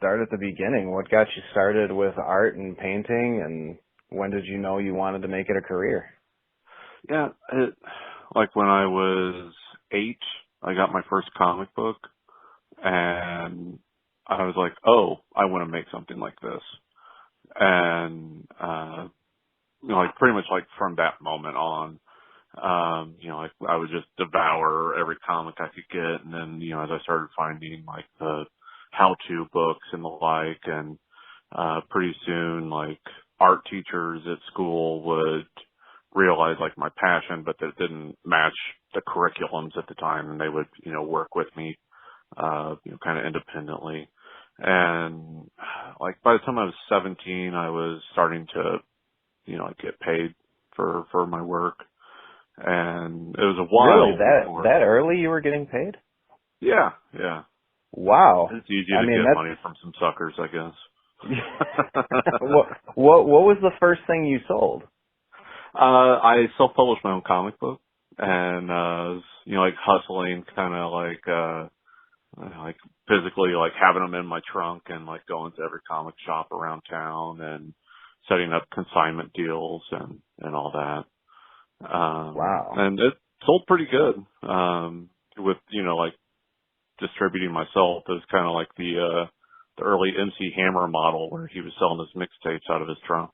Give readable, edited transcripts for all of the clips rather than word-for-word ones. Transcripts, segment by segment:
start at the beginning. What got you started with art and painting, and when did you know you wanted to make it a career? Yeah, like when I was 8, I got my first comic book, and I was like, oh, I want to make something like this. And, like pretty much like from that moment on, like I would just devour every comic I could get. And then, as I started finding like the how-to books and the like, and, pretty soon like art teachers at school would realize like my passion, but that it didn't match the curriculums at the time. And they would, work with me, kind of independently. And like by the time I was 17, I was starting to, get paid for my work. And it was a while Really? before. That early you were getting paid? Yeah. Wow. It's easy to get money from some suckers, I guess. what was the first thing you sold? I self-published my own comic book, and was, like hustling, kind of like physically like having them in my trunk and like going to every comic shop around town and setting up consignment deals and all that. Wow. And it sold pretty good. With, like distributing myself. It was kind of like the early MC Hammer model where he was selling his mixtapes out of his trunk.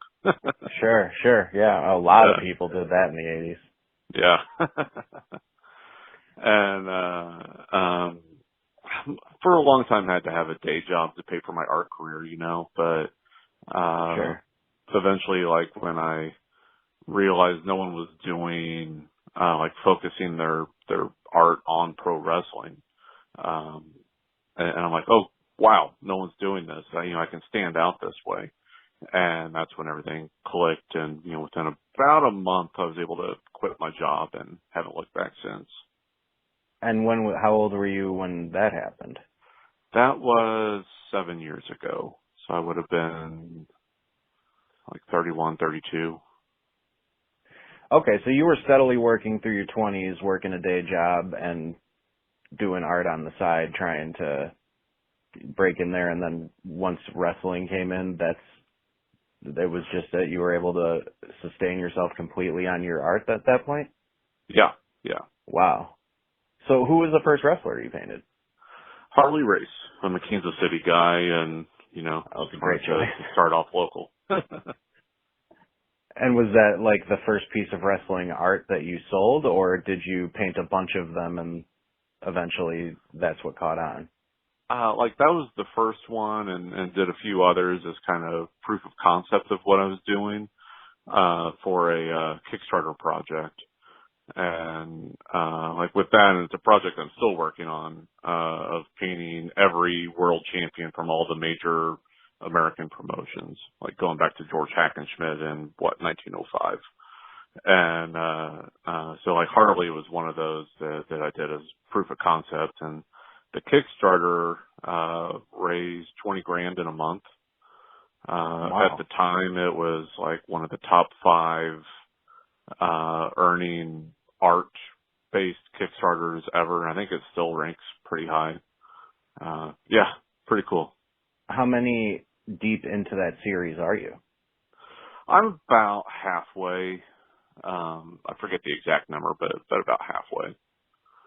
Sure. Yeah. A lot of people did that in the 80s. Yeah. And, for a long time I had to have a day job to pay for my art career, but, Sure. eventually, like when I realized no one was doing, like focusing their art on pro wrestling. And I'm like, oh wow, no one's doing this. I can stand out this way. And that's when everything clicked. And, within about a month I was able to quit my job and haven't looked back since. And how old were you when that happened? That was 7 years ago. So I would have been like 31, 32. Okay, so you were steadily working through your 20s, working a day job and doing art on the side, trying to break in there. And then once wrestling came in, it was just that you were able to sustain yourself completely on your art at that point? Yeah. Wow. So who was the first wrestler you painted? Harley Race. I'm a Kansas City guy, and, that was a great choice. To start off local. And was that like the first piece of wrestling art that you sold, or did you paint a bunch of them and eventually that's what caught on? Like that was the first one, and did a few others as kind of proof of concept of what I was doing, for a Kickstarter project. And, like with that, and it's a project I'm still working on, of painting every world champion from all the major American promotions, like going back to George Hackenschmidt in 1905. And, so like Harley was one of those that I did as proof of concept. And the Kickstarter, raised 20 grand in a month. Wow. At the time it was like one of the top 5, earning art-based Kickstarters ever. I think it still ranks pretty high. Yeah, pretty cool. How many deep into that series are you? I'm about halfway. I forget the exact number, but about halfway.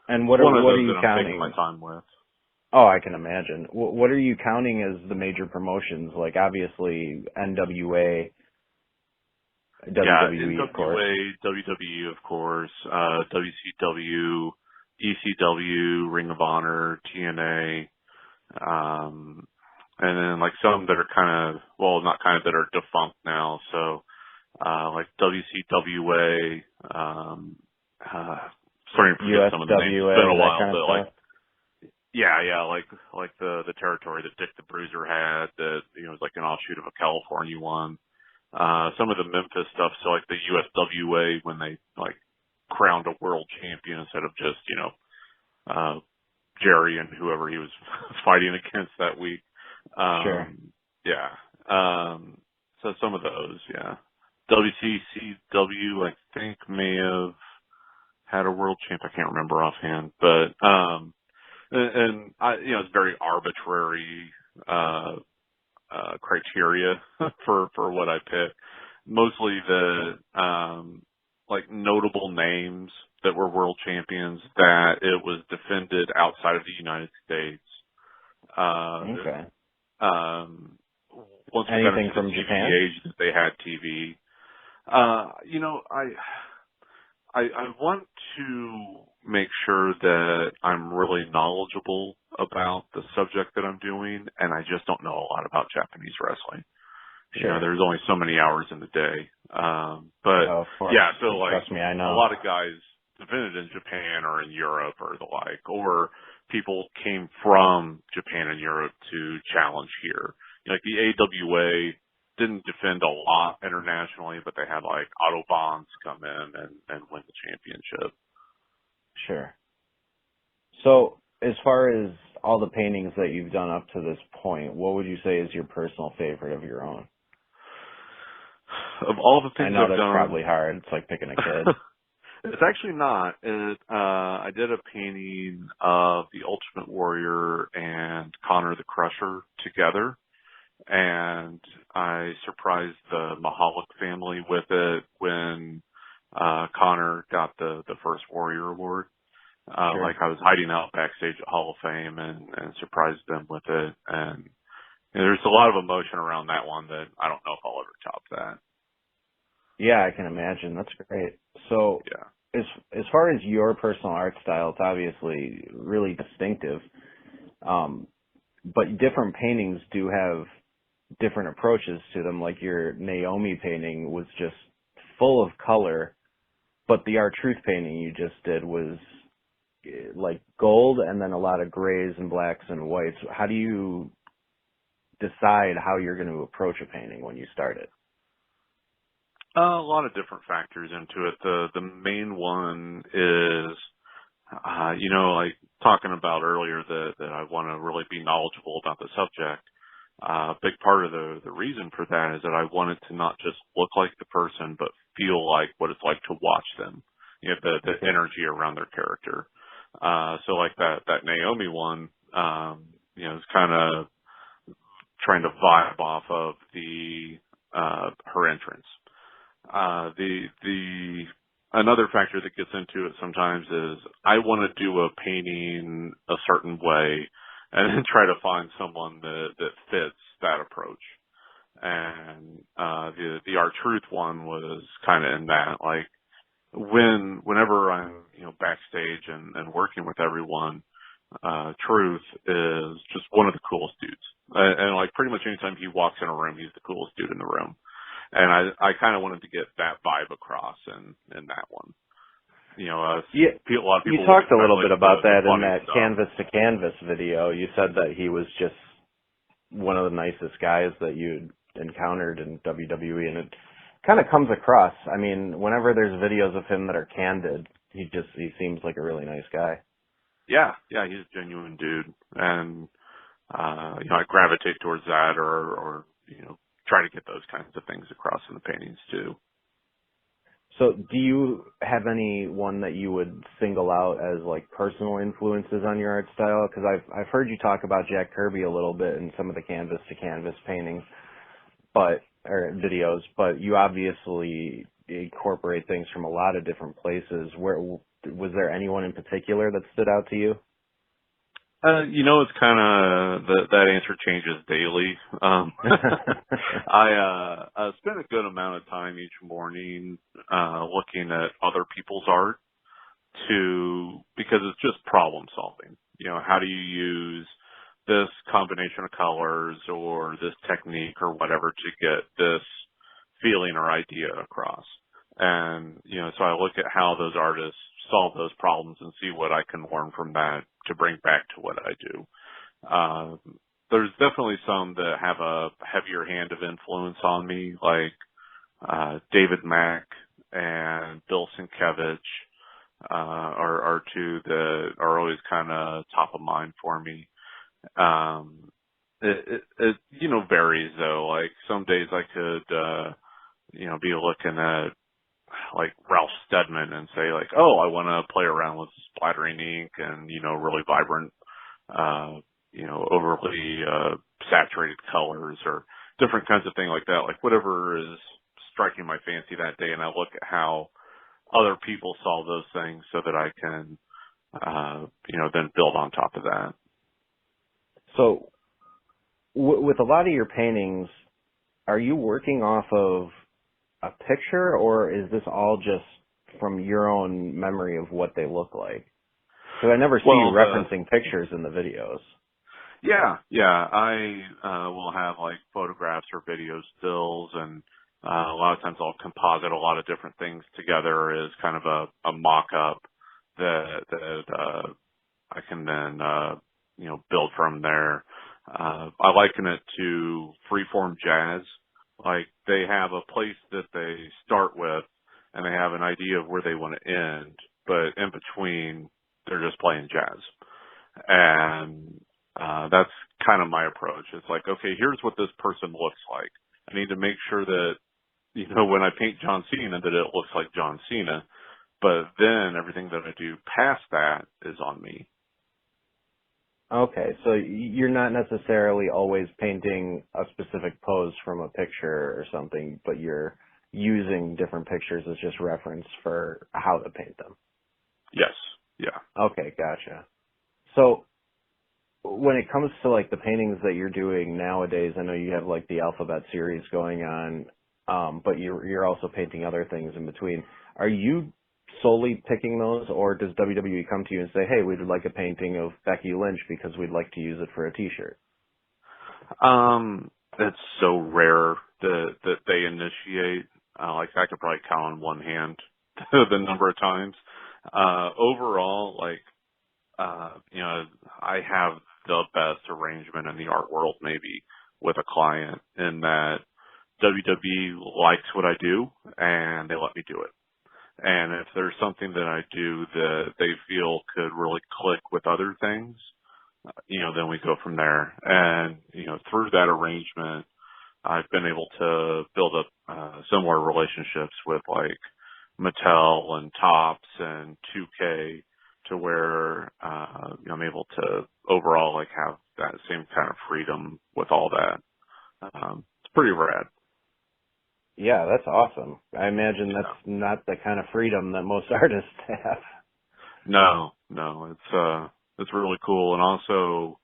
And what are you I'm counting? taking my time with. Oh, I can imagine. What are you counting as the major promotions? Like obviously NWA, WWE, of course. WWE, of course, WCW, ECW, Ring of Honor, TNA, and then like some that are that are defunct now. So, like WCWA, starting to forget some of the names. It's been a while, but like, yeah, like the territory that Dick the Bruiser had, that, was like an offshoot of a California one. Some of the Memphis stuff, so like the USWA, when they like crowned a world champion instead of just, Jerry and whoever he was fighting against that week. Sure. Yeah. So some of those, yeah. WCCW, I think, may have had a world champ. I can't remember offhand, but, and I, it's very arbitrary, criteria for what I pick. Mostly the like notable names that were world champions that it was defended outside of the United States. Okay. Once we got Anything into from the TV Japan? age that they had TV, you know, I want to make sure that I'm really knowledgeable about the subject that I'm doing, and I just don't know a lot about Japanese wrestling. Sure. You know, there's only so many hours in the day. But Oh, of course. yeah, so like Trust me, I a know. lot of guys defended in Japan or in Europe or the like, or people came from Japan and Europe to challenge here. You know, like the AWA didn't defend a lot internationally, but they had like Autobahns come in and win the championship. Sure. So, as far as all the paintings that you've done up to this point, what would you say is your personal favorite of your own? Of all the I things know I've that's done, probably hard. It's like picking a kid. it's actually not. I did a painting of the Ultimate Warrior and Connor the Crusher together, and I surprised the Mahalik family with it when Connor got the first Warrior Award. Sure. Like I was hiding out backstage at Hall of Fame and surprised them with it, and you know, there's a lot of emotion around that one that I don't know if I'll ever top that. Yeah, I can imagine. That's great. So, Yeah. as far as your personal art style, it's obviously really distinctive. But different paintings do have different approaches to them. Like your Naomi painting was just full of color, but the R-Truth painting you just did was like gold and then a lot of grays and blacks and whites. How do you decide how you're going to approach a painting when you start it? A lot of different factors into it. The main one is, you know, like talking about earlier that I want to really be knowledgeable about the subject. A big part of the reason for that is that I wanted to not just look like the person, but feel like what it's like to watch them. You know, the energy around their character. So like that Naomi one, you know, it's kind of trying to vibe off of her entrance. Another factor that gets into it sometimes is I want to do a painting a certain way and then try to find someone that fits that approach. And, the R-Truth one was kind of in that, like, whenever I'm, you know, backstage and working with everyone, Truth is just one of the coolest dudes. And like pretty much anytime he walks in a room, he's the coolest dude in the room. And I kind of wanted to get that vibe across in that one. You know, a lot of people. You talked a little like bit about that in that stuff. Canvas to Canvas video. You said that he was just one of the nicest guys that you'd encountered in WWE, and it kind of comes across. I mean, whenever there's videos of him that are candid, he seems like a really nice guy. Yeah, he's a genuine dude, and you know, I gravitate towards that, or you know, try to get those kinds of things across in the paintings too. So do you have any one that you would single out as like personal influences on your art style? Because I've heard you talk about Jack Kirby a little bit in some of the canvas to canvas paintings, or videos, but you obviously incorporate things from a lot of different places. Was there anyone in particular that stood out to you? You know, it's kind of that answer changes daily. I spend a good amount of time each morning looking at other people's art because it's just problem solving. You know, how do you use this combination of colors or this technique or whatever to get this feeling or idea across? And, you know, so I look at how those artists solve those problems and see what I can learn from that to bring back to what I do. There's definitely some that have a heavier hand of influence on me, like David Mack and Bill Sienkiewicz are two that are always kind of top of mind for me. It you know, varies though. Like some days I could you know, be looking at like Ralph Steadman and say like, oh, I want to play around with splattering ink and, you know, really vibrant overly saturated colors or different kinds of things like that. Like whatever is striking my fancy that day, and I look at how other people saw those things so that I can, then build on top of that. So with a lot of your paintings, are you working off of a picture, or is this all just from your own memory of what they look like? Because I never see you referencing pictures in the videos. Yeah. I will have like photographs or video stills, and a lot of times I'll composite a lot of different things together as kind of a mock-up that I can then build from there. I liken it to freeform jazz. Like they have a place that they start with, and they have an idea of where they want to end, but in between they're just playing jazz. And that's kind of my approach. It's like, okay, here's what this person looks like. I need to make sure that, when I paint John Cena, that it looks like John Cena. But then everything that I do past that is on me. Okay, so you're not necessarily always painting a specific pose from a picture or something, but you're using different pictures as just reference for how to paint them. Yes. Yeah. Okay, gotcha. So when it comes to like the paintings that you're doing nowadays, I know you have like the alphabet series going on, but you're also painting other things in between. Are you solely picking those, or does WWE come to you and say, hey, we'd like a painting of Becky Lynch because we'd like to use it for a t-shirt? It's so rare that they initiate. Like I could probably count on one hand the number of times. Overall, I have the best arrangement in the art world maybe with a client in that WWE likes what I do and they let me do it. And if there's something that I do that they feel could really click with other things, then we go from there. And, through that arrangement, I've been able to build up similar relationships with like Mattel and Topps and 2K to where I'm able to overall like have that same kind of freedom with all that. It's pretty rad. Yeah, that's awesome. I imagine that's not the kind of freedom that most artists have. No, it's really cool. And also,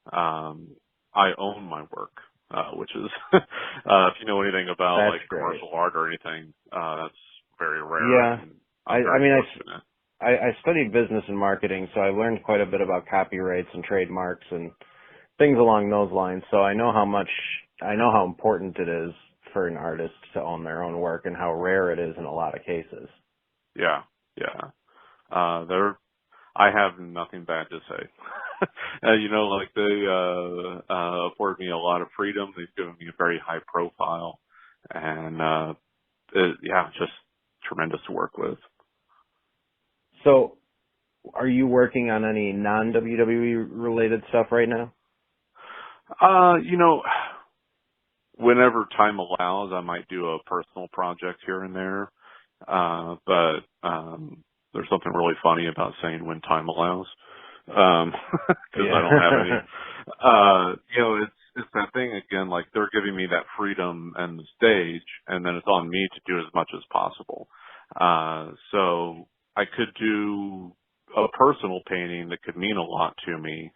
I own my work, which is, if you know anything about that's like great. commercial art or anything, that's very rare. Yeah. I I studied business and marketing, so I learned quite a bit about copyrights and trademarks and things along those lines. So I know how important it is for an artist to own their own work and how rare it is in a lot of cases. Yeah. I have nothing bad to say. They afford me a lot of freedom. They've given me a very high profile, and just tremendous to work with. So, are you working on any non-WWE related stuff right now? Whenever time allows, I might do a personal project here and there. But there's something really funny about saying when time allows. Cause I don't have any, it's that thing again, like they're giving me that freedom and the stage, and then it's on me to do as much as possible. So I could do a personal painting that could mean a lot to me,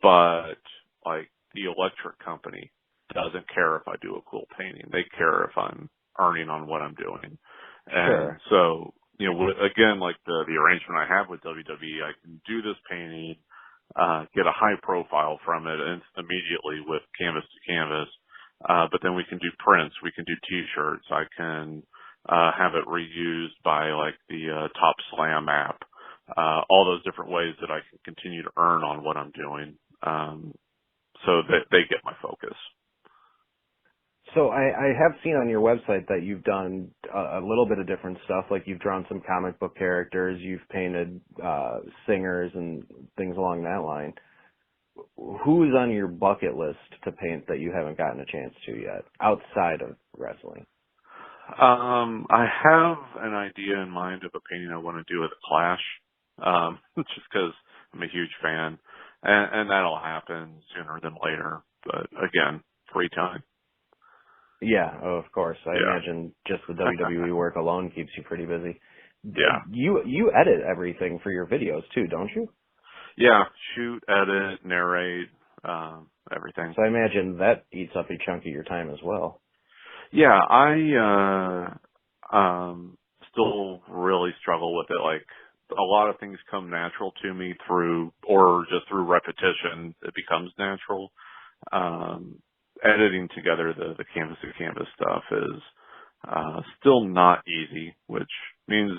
but like the electric company doesn't care if I do a cool painting. They care if I'm earning on what I'm doing. Sure. And so, again, like the arrangement I have with WWE, I can do this painting, get a high profile from it immediately with canvas to canvas. But then we can do prints, we can do t-shirts, I can, have it reused by like the, Top Slam app, all those different ways that I can continue to earn on what I'm doing. So that they get my focus. So I have seen on your website that you've done a little bit of different stuff, like you've drawn some comic book characters, you've painted singers and things along that line. Who's on your bucket list to paint that you haven't gotten a chance to yet, outside of wrestling? I have an idea in mind of a painting I want to do with Clash, just because I'm a huge fan. and that'll happen sooner than later. But again, free time. Yeah, oh, of course. I Yeah. imagine just the WWE work alone keeps you pretty busy. Yeah. You edit everything for your videos too, don't you? Yeah. Shoot, edit, narrate, everything. So I imagine that eats up a chunk of your time as well. Yeah, I still really struggle with it. Like a lot of things come natural to me or just through repetition, it becomes natural. Editing together the canvas to canvas stuff is still not easy, which means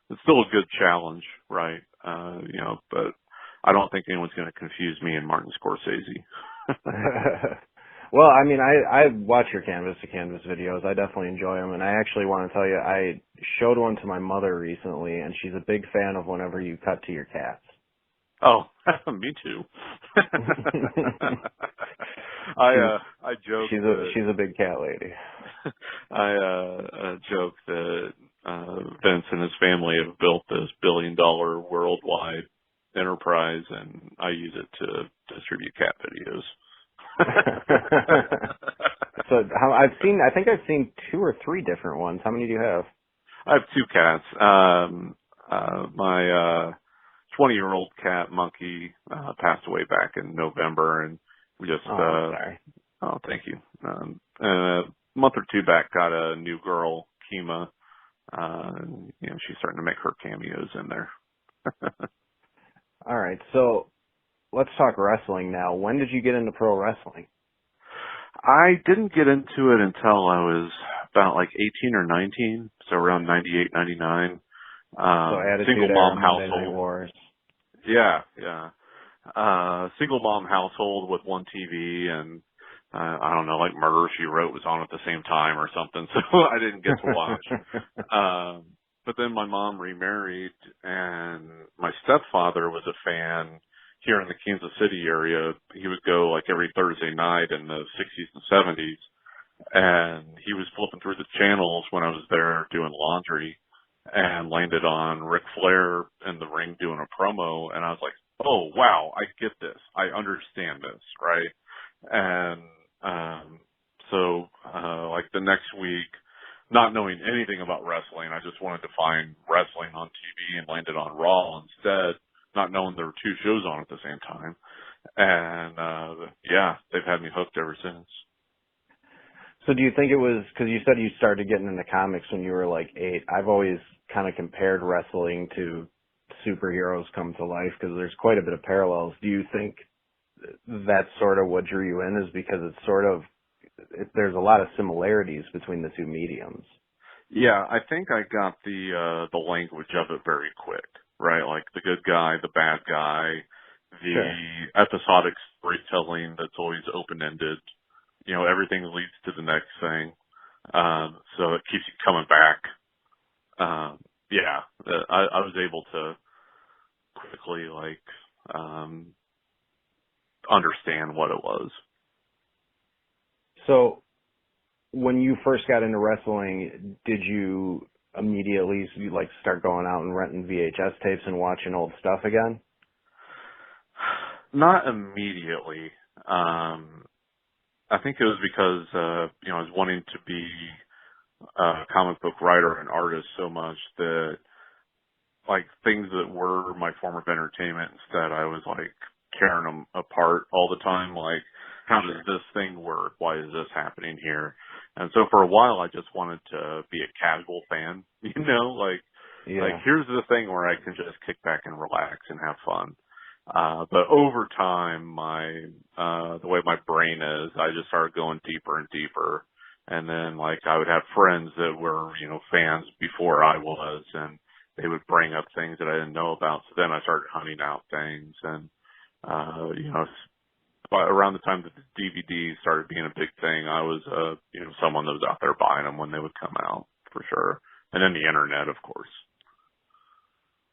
it's still a good challenge, right? But I don't think anyone's going to confuse me and Martin Scorsese. Well, I mean, I watch your canvas to canvas videos. I definitely enjoy them, and I actually want to tell you, I showed one to my mother recently, and she's a big fan of whenever you cut to your cats. Oh, me too. I joke she's a big cat lady. I joke that Vince and his family have built this $1 billion worldwide enterprise, and I use it to distribute cat videos. So I think I've seen 2 or 3 different ones. How many do you have? I have 2 cats. My 20-year-old cat Monkey passed away back in November, and we just sorry. Oh, thank you. A month or 2 back, got a new girl, Kima. She's starting to make her cameos in there. All right, so let's talk wrestling now. When did you get into pro wrestling? I didn't get into it until I was about like 18 or 19, so around 98, 99. So Attitude single Era, mom Monday Night household. Wars. Yeah. Single mom household with one TV, and I don't know, like Murder, She Wrote was on at the same time or something, so I didn't get to watch. But then my mom remarried, and my stepfather was a fan here in the Kansas City area. He would go like every Thursday night in the 60s and 70s, and he was flipping through the channels when I was there doing laundry and landed on Ric Flair in the ring doing a promo, and I was like, oh, wow, I get this. I understand this, right? And like the next week, not knowing anything about wrestling, I just wanted to find wrestling on TV and landed on Raw instead, not knowing there were 2 shows on at the same time. And they've had me hooked ever since. So do you think it was, because you said you started getting into comics when you were like 8. I've always kind of compared wrestling to superheroes come to life because there's quite a bit of parallels. Do you think that's sort of what drew you in, is because it's sort of, there's a lot of similarities between the 2 mediums? Yeah, I think I got the language of it very quick, right? Like the good guy, the bad guy, the episodic storytelling that's always open-ended. Everything leads to the next thing. So it keeps you coming back. I was able to quickly understand what it was. So when you first got into wrestling, did you immediately start going out and renting VHS tapes and watching old stuff again? Not immediately. I think it was because I was wanting to be a comic book writer and artist so much that things that were my form of entertainment, instead I was tearing them apart all the time. Like, how does this thing work? Why is this happening here? And so for a while I just wanted to be a casual fan, here's the thing where I can just kick back and relax and have fun. But over time, the way my brain is, I just started going deeper and deeper. And then I would have friends that were, fans before I was, and they would bring up things that I didn't know about. So then I started hunting out things, and, around the time that the DVDs started being a big thing, I was, someone that was out there buying them when they would come out, for sure. And then the internet, of course.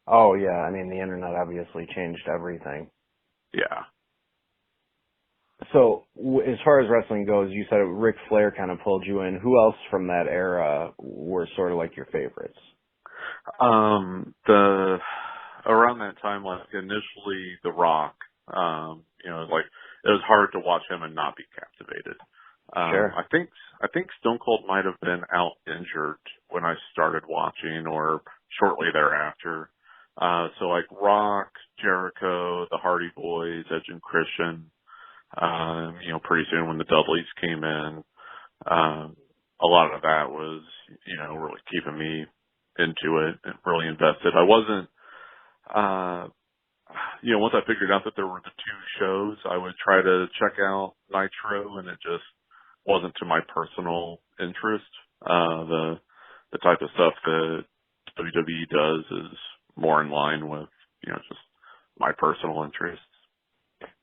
Oh, yeah. I mean, the internet obviously changed everything. Yeah. So as far as wrestling goes, you said Ric Flair kind of pulled you in. Who else from that era were sort of your favorites? Around that time, initially The Rock, Like it was hard to watch him and not be captivated. Sure. I think Stone Cold might have been out injured when I started watching or shortly thereafter. So like Rock, Jericho, the Hardy Boys, Edge and Christian, pretty soon when the Dudleys came in, a lot of that was, really keeping me into it and really invested. I wasn't, once I figured out that there were the two shows, I would try to check out Nitro, and it just wasn't to my personal interest. The type of stuff that WWE does is more in line with, just my personal interests.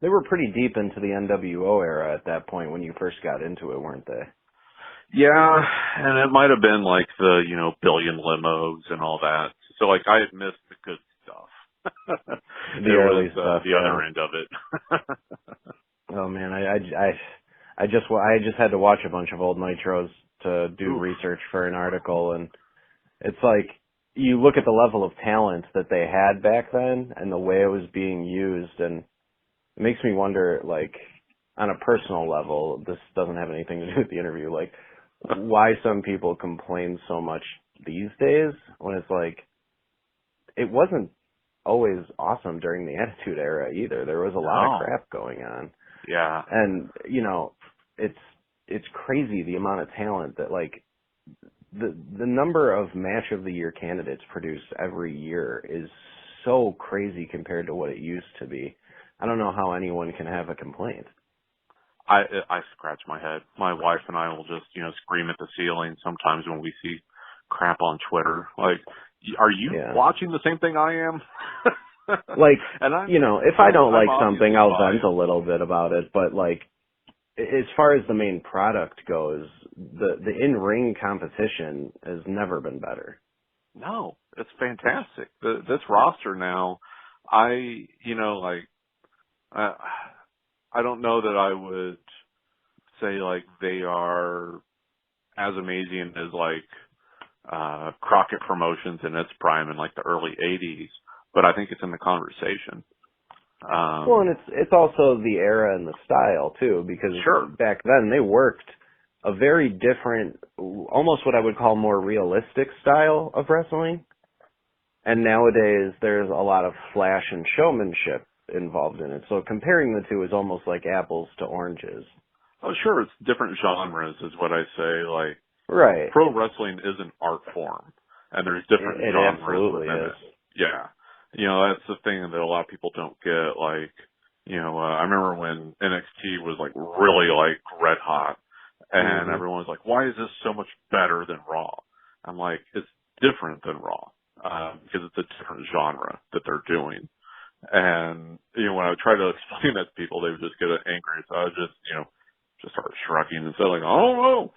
They were pretty deep into the NWO era at that point when you first got into it, weren't they? Yeah, and it might have been like the, billion limos and all that. So like I had missed the good stuff. The early stuff. The other end of it. Oh man, I just had to watch a bunch of old Nitros to do research for an article, and it's like you look at the level of talent that they had back then and the way it was being used, and it makes me wonder, like, on a personal level, this doesn't have anything to do with the interview, like, why some people complain so much these days when it's like, it wasn't always awesome during the Attitude Era either. There was a lot of crap going on. Yeah. And, it's crazy the amount of talent that, like, the number of Match of the Year candidates produced every year is so crazy compared to what it used to be. I don't know how anyone can have a complaint. I scratch my head. My wife and I will just, scream at the ceiling sometimes when we see crap on Twitter. Like, are you watching the same thing I am? Like, if I don't like something, I'll vent a little bit about it. But, like, as far as the main product goes, the in-ring competition has never been better. No, it's fantastic. This roster now, I don't know that I would say like they are as amazing as like Crockett Promotions in its prime in like the early 80s, but I think it's in the conversation. Well, and it's also the era and the style too, because back then they worked a very different, almost what I would call more realistic style of wrestling. And nowadays there's a lot of flash and showmanship involved in it. So comparing the two is almost like apples to oranges. Oh, sure. It's different genres is what I say. Like, right. Pro wrestling is an art form, and there's different genres absolutely within is. it. Yeah. That's the thing that a lot of people don't get. Like, I remember when NXT was like really like red hot, and everyone was like, why is this so much better than Raw? I'm like, it's different than Raw, because it's a different genre that they're doing. And, when I would try to explain that to people, they would just get angry. So I would just, just start shrugging and say like, oh, no.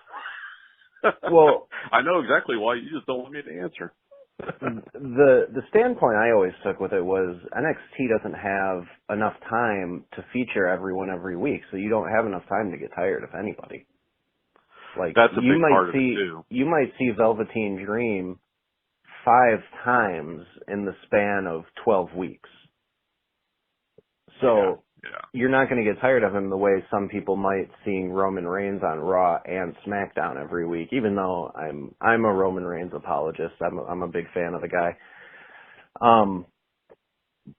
Well, I know exactly why, you just don't want me to answer. The standpoint I always took with it was NXT doesn't have enough time to feature everyone every week, so you don't have enough time to get tired of anybody. Like, that's a big part of it too. You might see Velveteen Dream 5 times in the span of 12 weeks. So you're not going to get tired of him the way some people might, seeing Roman Reigns on Raw and SmackDown every week, even though I'm a Roman Reigns apologist. I'm a big fan of the guy.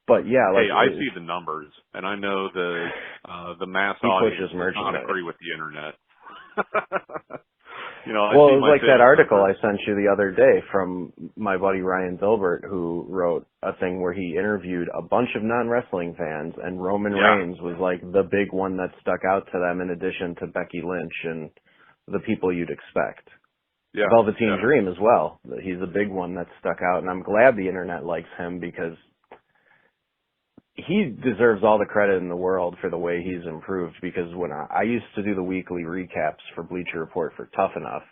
But yeah, like, hey, I see the numbers, and I know the mass audience does not agree with the internet. Well, it was like that article I sent you the other day from my buddy Ryan Dilbert, who wrote a thing where he interviewed a bunch of non-wrestling fans, and Roman Reigns was like the big one that stuck out to them, in addition to Becky Lynch and the people you'd expect. Yeah, Velveteen Dream as well. He's a big one that stuck out, and I'm glad the internet likes him, because he deserves all the credit in the world for the way he's improved, because when I used to do the weekly recaps for Bleacher Report for Tough Enough,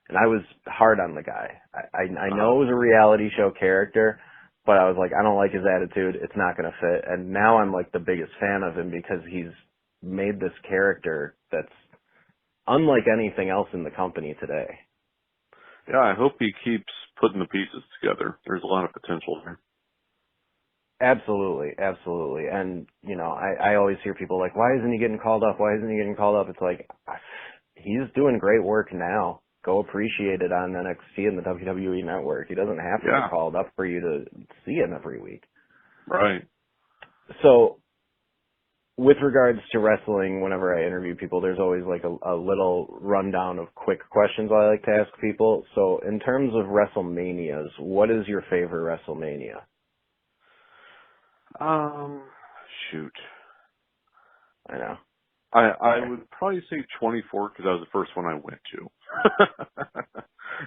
and I was hard on the guy. I know it was a reality show character, but I was like, I don't like his attitude. It's not going to fit. And now I'm like the biggest fan of him, because he's made this character that's unlike anything else in the company today. Yeah, I hope he keeps putting the pieces together. There's a lot of potential there. Absolutely, absolutely. And, I always hear people like, why isn't he getting called up? Why isn't he getting called up? It's like, he's doing great work now. Go appreciate it on NXT and the WWE network. He doesn't have to Yeah. get called up for you to see him every week. Right. So, with regards to wrestling, whenever I interview people, there's always like a little rundown of quick questions I like to ask people. So, in terms of WrestleManias, what is your favorite WrestleMania? Shoot. I know. I would probably say 24 because that was the first one I went to.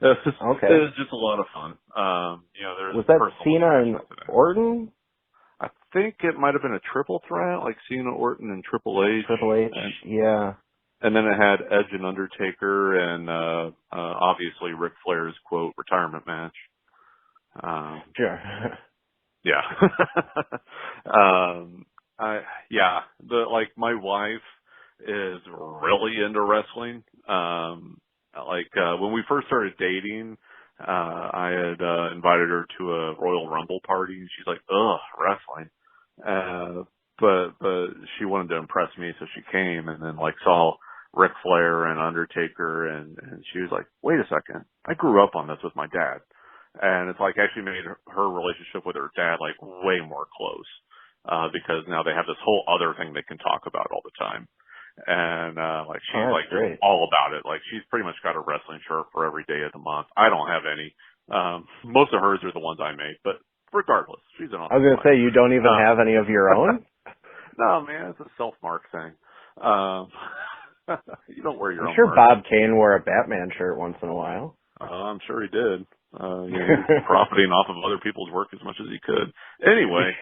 Okay. It was just a lot of fun. There's Was that personal Cena and attachment to that. Orton? I think it might have been a triple threat, like Cena, Orton, and Triple H. Triple H, yeah. And then it had Edge and Undertaker, and obviously Ric Flair's quote retirement match. Sure. Yeah. My wife is really into wrestling. When we first started dating, I had invited her to a Royal Rumble party, and she's like, ugh, wrestling. But she wanted to impress me, so she came and then saw Ric Flair and Undertaker, and she was like, wait a second, I grew up on this with my dad. And it's actually made her relationship with her dad way more close, because now they have this whole other thing they can talk about all the time. And she's great. all about it. She's pretty much got a wrestling shirt for every day of the month. I don't have any. Most of hers are the ones I make, but regardless, she's an awesome I was gonna say, you don't even have any of your own? No, man, it's a self-mark thing. You don't wear your own I'm sure merch. Bob Kane wore a Batman shirt once in a while. I'm sure he did. He was profiting off of other people's work as much as he could. Anyway.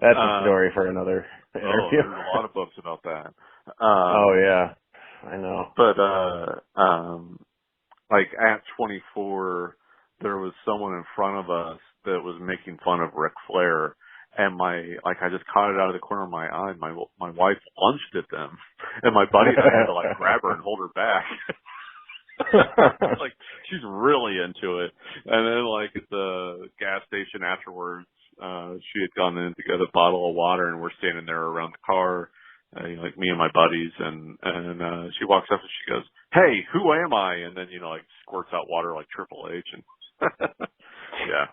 That's a story for another interview. There's a lot of books about that. Oh, yeah. I know. But, at 24, there was someone in front of us that was making fun of Ric Flair. And I just caught it out of the corner of my eye. My wife lunged at them. And my buddy and I had to, grab her and hold her back. She's really into it. And then at the gas station afterwards, she had gone in to get a bottle of water, and we're standing there around the car, me and my buddies, and she walks up and she goes, hey, who am I? And then squirts out water like Triple H, and yeah.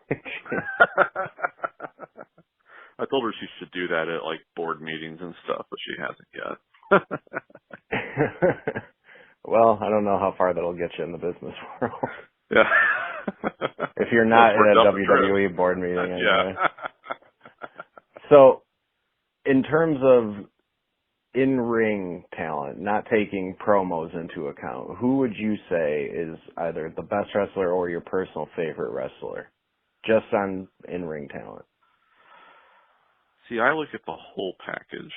I told her she should do that at board meetings and stuff, but she hasn't yet. Well, I don't know how far that'll get you in the business world. Yeah. If you're not in a WWE board meeting anyway. Yeah. So, in terms of in-ring talent, not taking promos into account, who would you say is either the best wrestler or your personal favorite wrestler? Just on in-ring talent. See, I look at the whole package.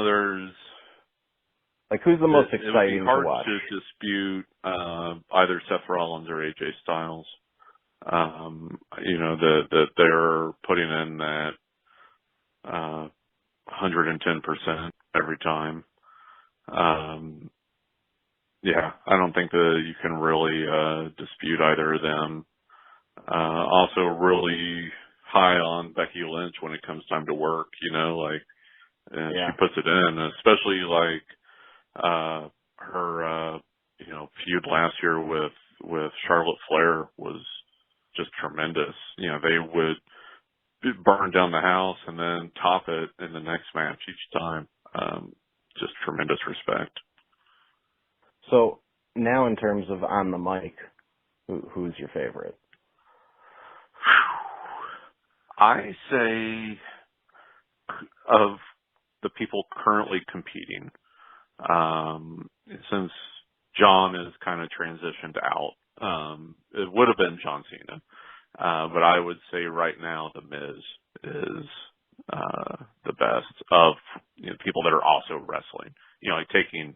There's who's the most exciting it would be hard to watch? to dispute either Seth Rollins or AJ Styles. That they're putting in that 110% every time. I don't think that you can really dispute either of them. Also really high on Becky Lynch when it comes time to work, she puts it in, especially her feud last year with Charlotte Flair was just tremendous. They would burn down the house and then top it in the next match each time. Just tremendous respect. So now in terms of on the mic, who's your favorite? I say of the people currently competing, since John is kind of transitioned out, it would have been John Cena. But I would say right now the Miz is the best of people that are also wrestling. Taking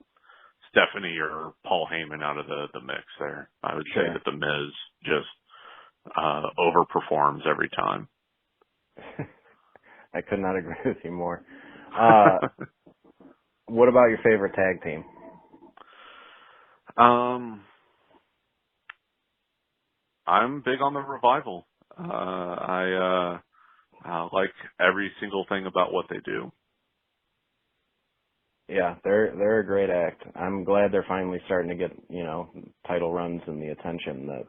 Stephanie or Paul Heyman out of the mix there. I would say that the Miz just overperforms every time. I could not agree with you more. What about your favorite tag team? Um, I'm big on the Revival. I like every single thing about what they do. Yeah, they're a great act. I'm glad they're finally starting to get, title runs and the attention that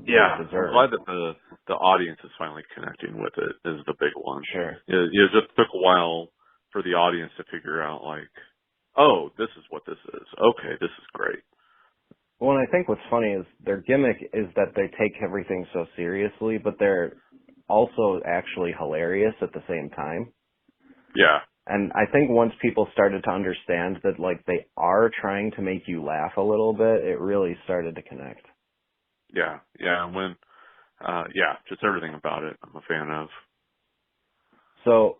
Yeah, they I'm deserve. glad that the audience is finally connecting with it is the big one. Sure. It just took a while for the audience to figure out, like, oh, this is what this is. Okay, this is great. Well, and I think what's funny is their gimmick is that they take everything so seriously, but they're also actually hilarious at the same time. Yeah. And I think once people started to understand that, like, they are trying to make you laugh a little bit, it really started to connect. Yeah. Yeah. And just everything about it I'm a fan of. So,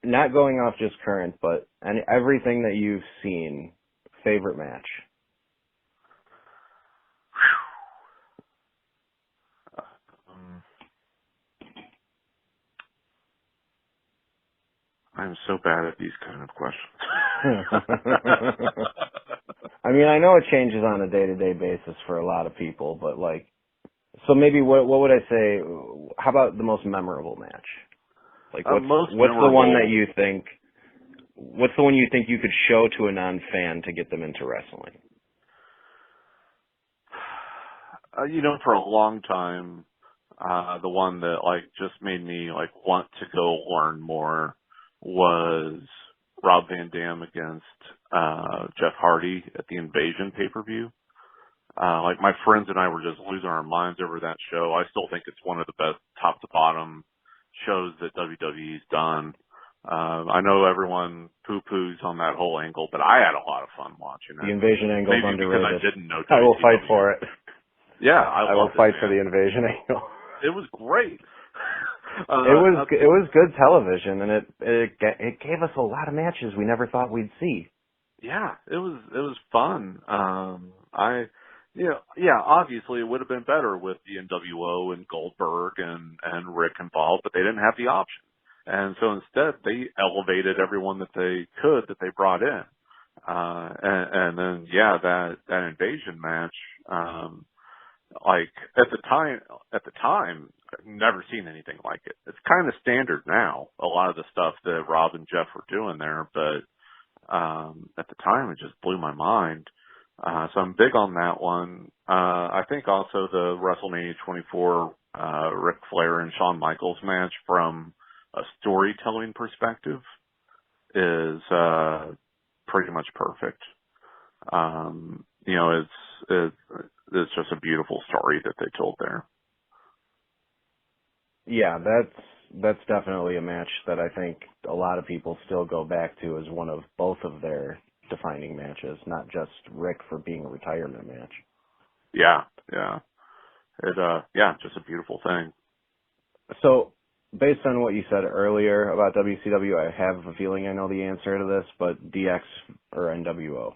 not going off just current, but everything that you've seen, favorite match? I'm so bad at these kind of questions. I mean, I know it changes on a day-to-day basis for a lot of people, but like, so maybe what would I say? How about the most memorable match? Like, what's the one that you think? What's the one you think you could show to a non-fan to get them into wrestling? For a long time, the one that like just made me like want to go learn more was Rob Van Dam against Jeff Hardy at the Invasion pay-per-view. Like my friends and I were just losing our minds over that show. I still think it's one of the best top to bottom shows that WWE's done. I know everyone poo-poos on that whole angle, but I had a lot of fun watching it. The Invasion angle is underrated. Because I didn't know WCW. I will fight for it. Yeah, I will fight for the Invasion angle. It was great. It was good television, and it gave us a lot of matches we never thought we'd see. Yeah, it was fun. Obviously it would have been better with the NWO and Goldberg and Rick involved, but they didn't have the option. And so instead they elevated everyone that they could, that they brought in. And then, that Invasion match, like at the time, I've never seen anything like it. It's kind of standard now, a lot of the stuff that Rob and Jeff were doing there, but at the time it just blew my mind. So I'm big on that one. I think also the WrestleMania 24 Ric Flair and Shawn Michaels match from a storytelling perspective is pretty much perfect. It's just a beautiful story that they told there. Yeah, that's definitely a match that I think a lot of people still go back to as one of both of their defining matches, not just Rick for being a retirement match. Yeah. Just a beautiful thing. So, based on what you said earlier about WCW, I have a feeling I know the answer to this, but DX or NWO?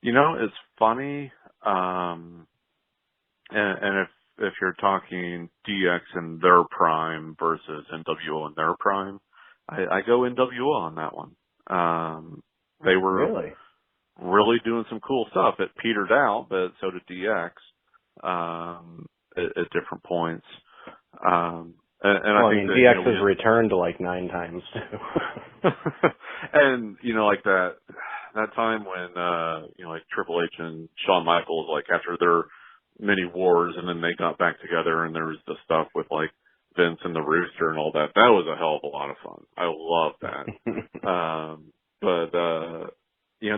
It's funny, and if you're talking DX in their prime versus NWO in their prime, I go NWO on that one. They were really doing some cool stuff. It petered out, but so did DX at different points. I think DX has returned like 9 times too. And like that time when like Triple H and Shawn Michaels, like after their mini wars, and then they got back together, and there was the stuff with like Vince and the Rooster and all that. That was a hell of a lot of fun. I love that.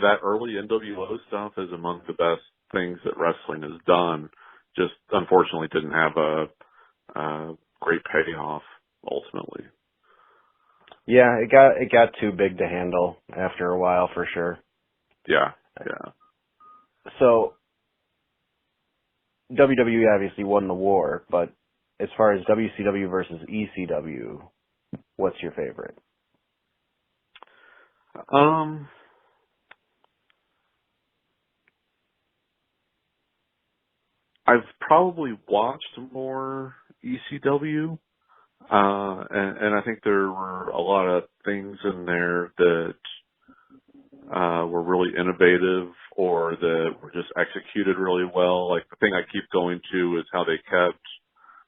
That early NWO stuff is among the best things that wrestling has done. Just unfortunately didn't have a great payoff ultimately. Yeah, it got too big to handle after a while for sure. Yeah. So WWE obviously won the war, but as far as WCW versus ECW, what's your favorite? I've probably watched more ECW, and I think there were a lot of things in there that were really innovative or that were just executed really well. Like the thing I keep going to is how they kept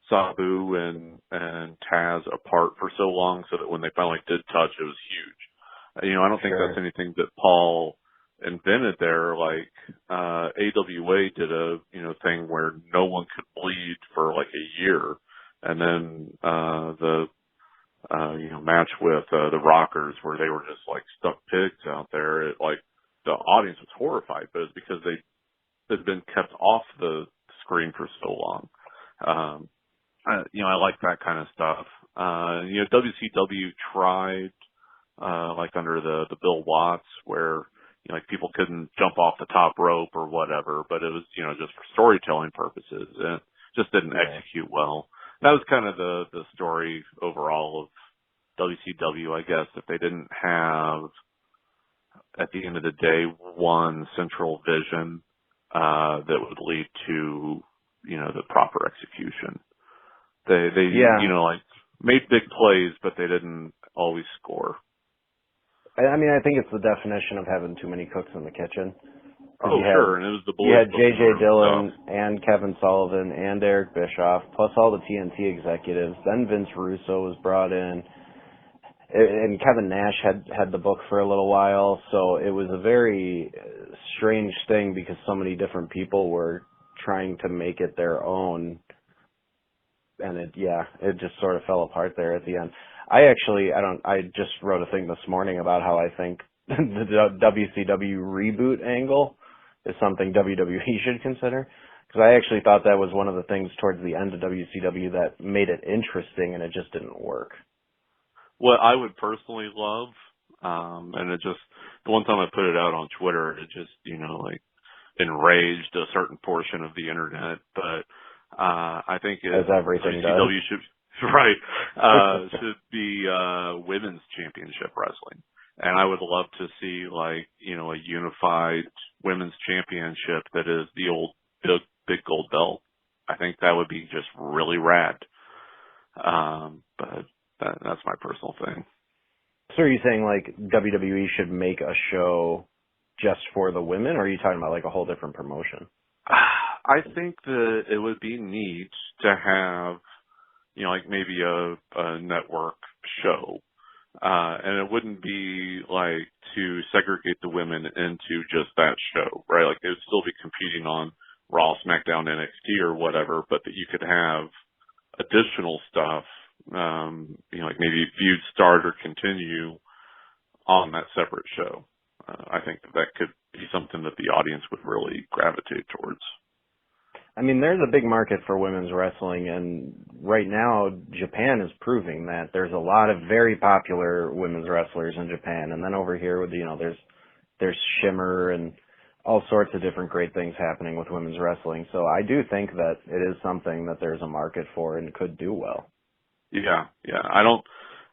Sabu and Taz apart for so long so that when they finally did touch, it was huge. I don't think that's anything that Paul invented there. Like, AWA did a, thing where no one could bleed for like a year. And then, match with, the Rockers where they were just like stuck pigs out there. The audience was horrified, but it's because they had been kept off the screen for so long. I like that kind of stuff. WCW tried, like under the Bill Watts where, like people couldn't jump off the top rope or whatever, but it was, just for storytelling purposes and it just didn't execute well. That was kind of the story overall of WCW, I guess, if they didn't have, at the end of the day, one central vision, that would lead to, the proper execution. They made big plays, but they didn't always score. I mean, I think it's the definition of having too many cooks in the kitchen. Oh, sure, and it was the boys. You had J.J. Dillon and Kevin Sullivan and Eric Bischoff, plus all the TNT executives. Then Vince Russo was brought in, and Kevin Nash had the book for a little while. So it was a very strange thing because so many different people were trying to make it their own. And it just sort of fell apart there at the end. I just wrote a thing this morning about how I think the WCW reboot angle is something WWE should consider. Because I actually thought that was one of the things towards the end of WCW that made it interesting, and it just didn't work. What I would personally love, and it just, the one time I put it out on Twitter, it just, enraged a certain portion of the internet, but I think as everything WCW does. should be women's championship wrestling. And I would love to see a unified women's championship that is the old big gold belt. I think that would be just really rad. But that's my personal thing. So are you saying WWE should make a show just for the women, or are you talking about a whole different promotion? I think that it would be neat to have, maybe a network show. And it wouldn't be to segregate the women into just that show, right? They would still be competing on Raw, SmackDown, NXT or whatever, but that you could have additional stuff, maybe feud start or continue on that separate show. I think that could be something that the audience would really gravitate towards. I mean, there's a big market for women's wrestling, and right now Japan is proving that there's a lot of very popular women's wrestlers in Japan, and then over here with there's Shimmer and all sorts of different great things happening with women's wrestling. So I do think that it is something that there's a market for and could do well. Yeah. I don't.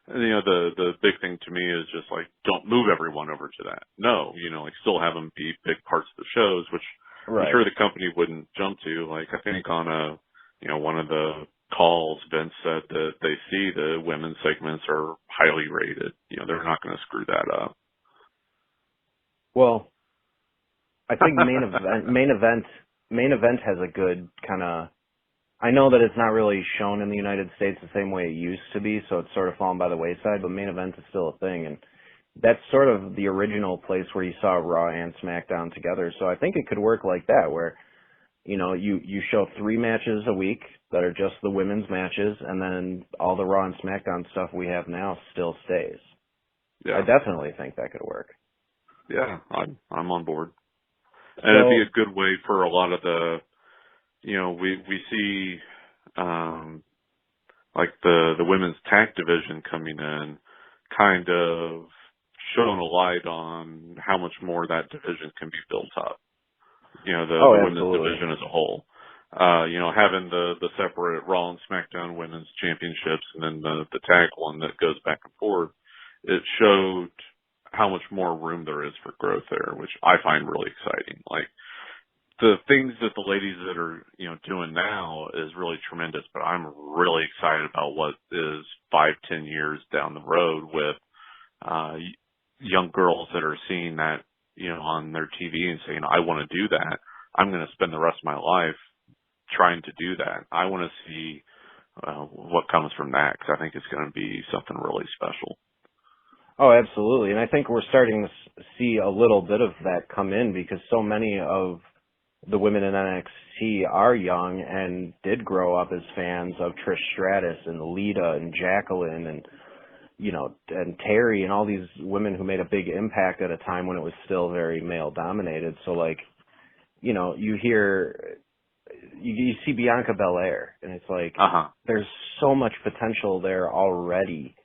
The big thing to me is just don't move everyone over to that. No, still have them be big parts of the shows, which I'm sure the company wouldn't jump to. I think on one of the calls, Vince said that they see the women's segments are highly rated. They're not going to screw that up. Well, I think main event has a good kind of. I know that it's not really shown in the United States the same way it used to be, so it's sort of fallen by the wayside, but main event is still a thing, and that's sort of the original place where you saw Raw and SmackDown together. So I think it could work like that, where, you show 3 matches a week that are just the women's matches, and then all the Raw and SmackDown stuff we have now still stays. Yeah. I definitely think that could work. Yeah, I'm on board. And it'd be a good way for a lot of the, we see, the women's tag division coming in, kind of shone a light on how much more that division can be built up. The women's division as a whole. Having the separate Raw and SmackDown women's championships and then the tag one that goes back and forth, it showed how much more room there is for growth there, which I find really exciting. The things that the ladies that are, doing now is really tremendous, but I'm really excited about what is 5-10 years down the road with, young girls that are seeing that on their TV and saying, I want to do that. I'm going to spend the rest of my life trying to do that. I want to see what comes from that, because I think it's going to be something really special. Oh, absolutely. And I think we're starting to see a little bit of that come in, because so many of the women in NXT are young and did grow up as fans of Trish Stratus and Lita and Jacqueline and, and Terry and all these women who made a big impact at a time when it was still very male dominated. So you hear, you see Bianca Belair, and it's like, there's so much potential there already.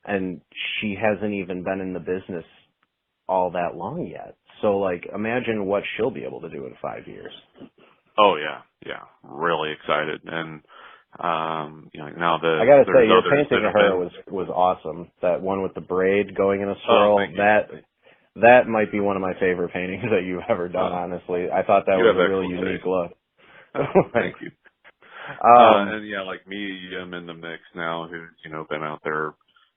And she hasn't even been in the business all that long yet. So, imagine what she'll be able to do in 5 years. Oh, yeah. Really excited. And, now I gotta say, your painting of her was awesome. That one with the braid going in a swirl, that might be one of my favorite paintings that you've ever done, honestly. I thought that was a really unique look. Thank you. And me, I'm in the mix now, who's, been out there,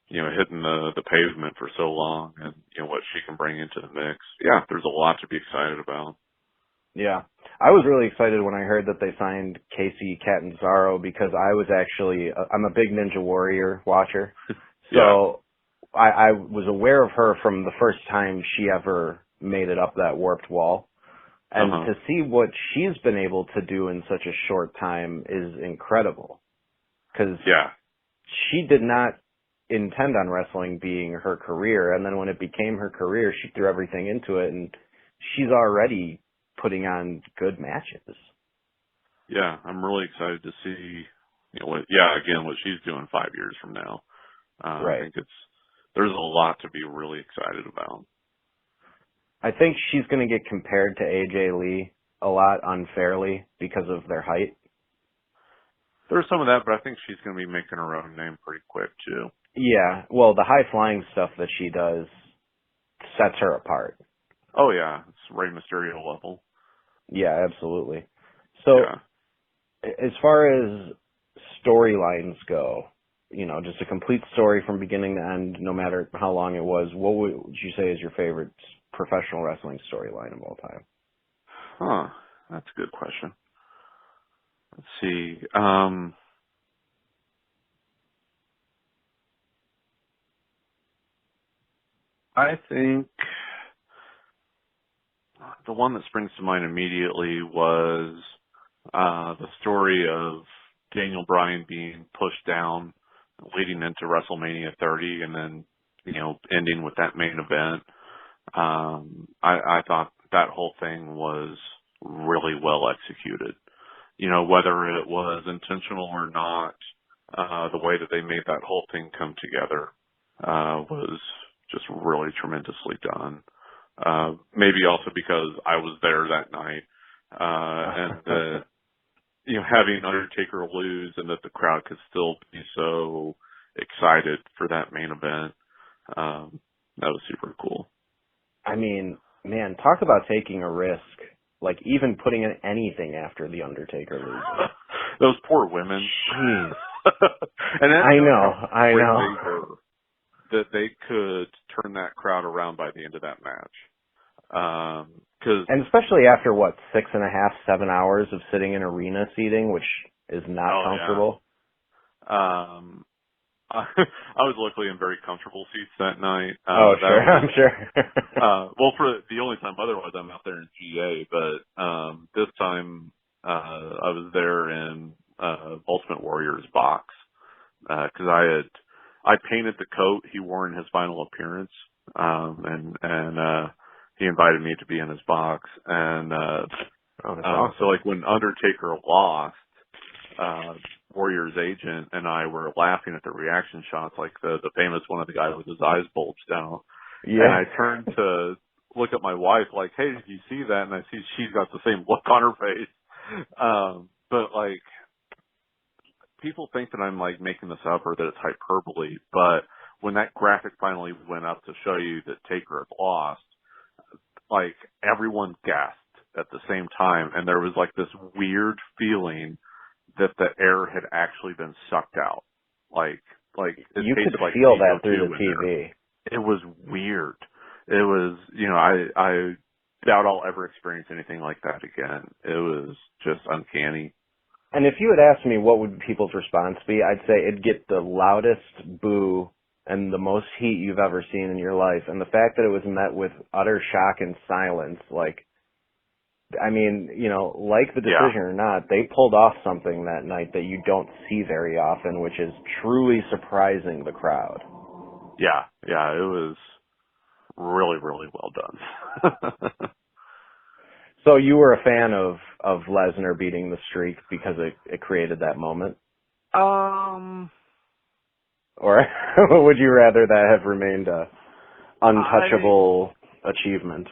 hitting the pavement for so long, and, what she can bring into the mix. Yeah, there's a lot to be excited about. Yeah. I was really excited when I heard that they signed Casey Catanzaro, because I was actually, I'm a big Ninja Warrior watcher. So I was aware of her from the first time she ever made it up that warped wall. And to see what she's been able to do in such a short time is incredible. Because she did not intend on wrestling being her career, and then when it became her career, she threw everything into it, and she's already putting on good matches. Yeah, I'm really excited to see, what she's doing 5 years from now. Right. I think there's a lot to be really excited about. I think she's going to get compared to AJ Lee a lot unfairly because of their height. There's some of that, but I think she's going to be making her own name pretty quick, too. Yeah, well, the high-flying stuff that she does sets her apart. Oh, yeah, it's Rey Mysterio level. Yeah, absolutely. So, as far as storylines go, just a complete story from beginning to end, no matter how long it was, what would you say is your favorite professional wrestling storyline of all time? That's a good question. Let's see. I think the one that springs to mind immediately was the story of Daniel Bryan being pushed down leading into WrestleMania 30, and then, ending with that main event. I thought that whole thing was really well executed. Whether it was intentional or not, the way that they made that whole thing come together was just really tremendously done. Maybe also because I was there that night, and having Undertaker lose, and that the crowd could still be so excited for that main event, that was super cool. I mean, man, talk about taking a risk. Even putting in anything after the Undertaker loses. Those poor women. Jeez. And I know. That they could turn that crowd around by the end of that match. And especially after, 6.5, 7 hours of sitting in arena seating, which is not comfortable. Yeah. I was luckily in very comfortable seats that night. Sure, I'm sure. Well, for the only time otherwise I'm out there in GA, but this time I was there in Ultimate Warrior's box, because I painted the coat he wore in his final appearance, and he invited me to be in his box, and awesome. so when Undertaker lost, Warrior's agent and I were laughing at the reaction shots, the famous one of the guy with his eyes bulged out. Yeah. And I turned to look at my wife hey, did you see that? And I see she's got the same look on her face. But people think that I'm making this up or that it's hyperbole, but when that graphic finally went up to show you that Taker had lost, everyone gasped at the same time, and there was this weird feeling that the air had actually been sucked out. You could feel that through the TV. It was weird. it was, I doubt I'll ever experience anything like that again. It was just uncanny. And if you had asked me what would people's response be, I'd say it'd get the loudest boo and the most heat you've ever seen in your life. And the fact that it was met with utter shock and silence, like, I mean, like the decision or not, they pulled off something that night that you don't see very often, which is truly surprising the crowd. Yeah, it was really, really well done. So you were a fan of Lesnar beating the streak because it created that moment? Or would you rather that have remained a untouchable achievement?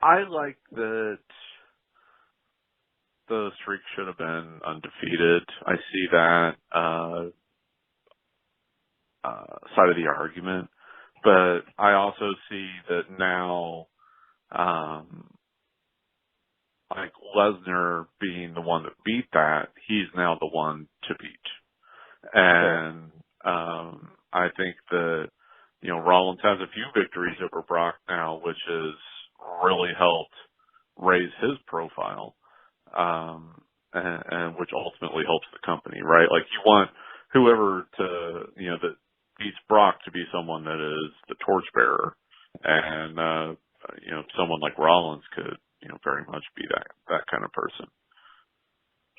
I like that the streak should have been undefeated. I see that side of the argument, but I also see that now, like Lesnar being the one that beat that, he's now the one to beat. And I think that, Rollins has a few victories over Brock now, which has really helped raise his profile, and which ultimately helps the company, right? Like you want whoever that beats Brock to be someone that is the torchbearer, and someone like Rollins could very much be that kind of person.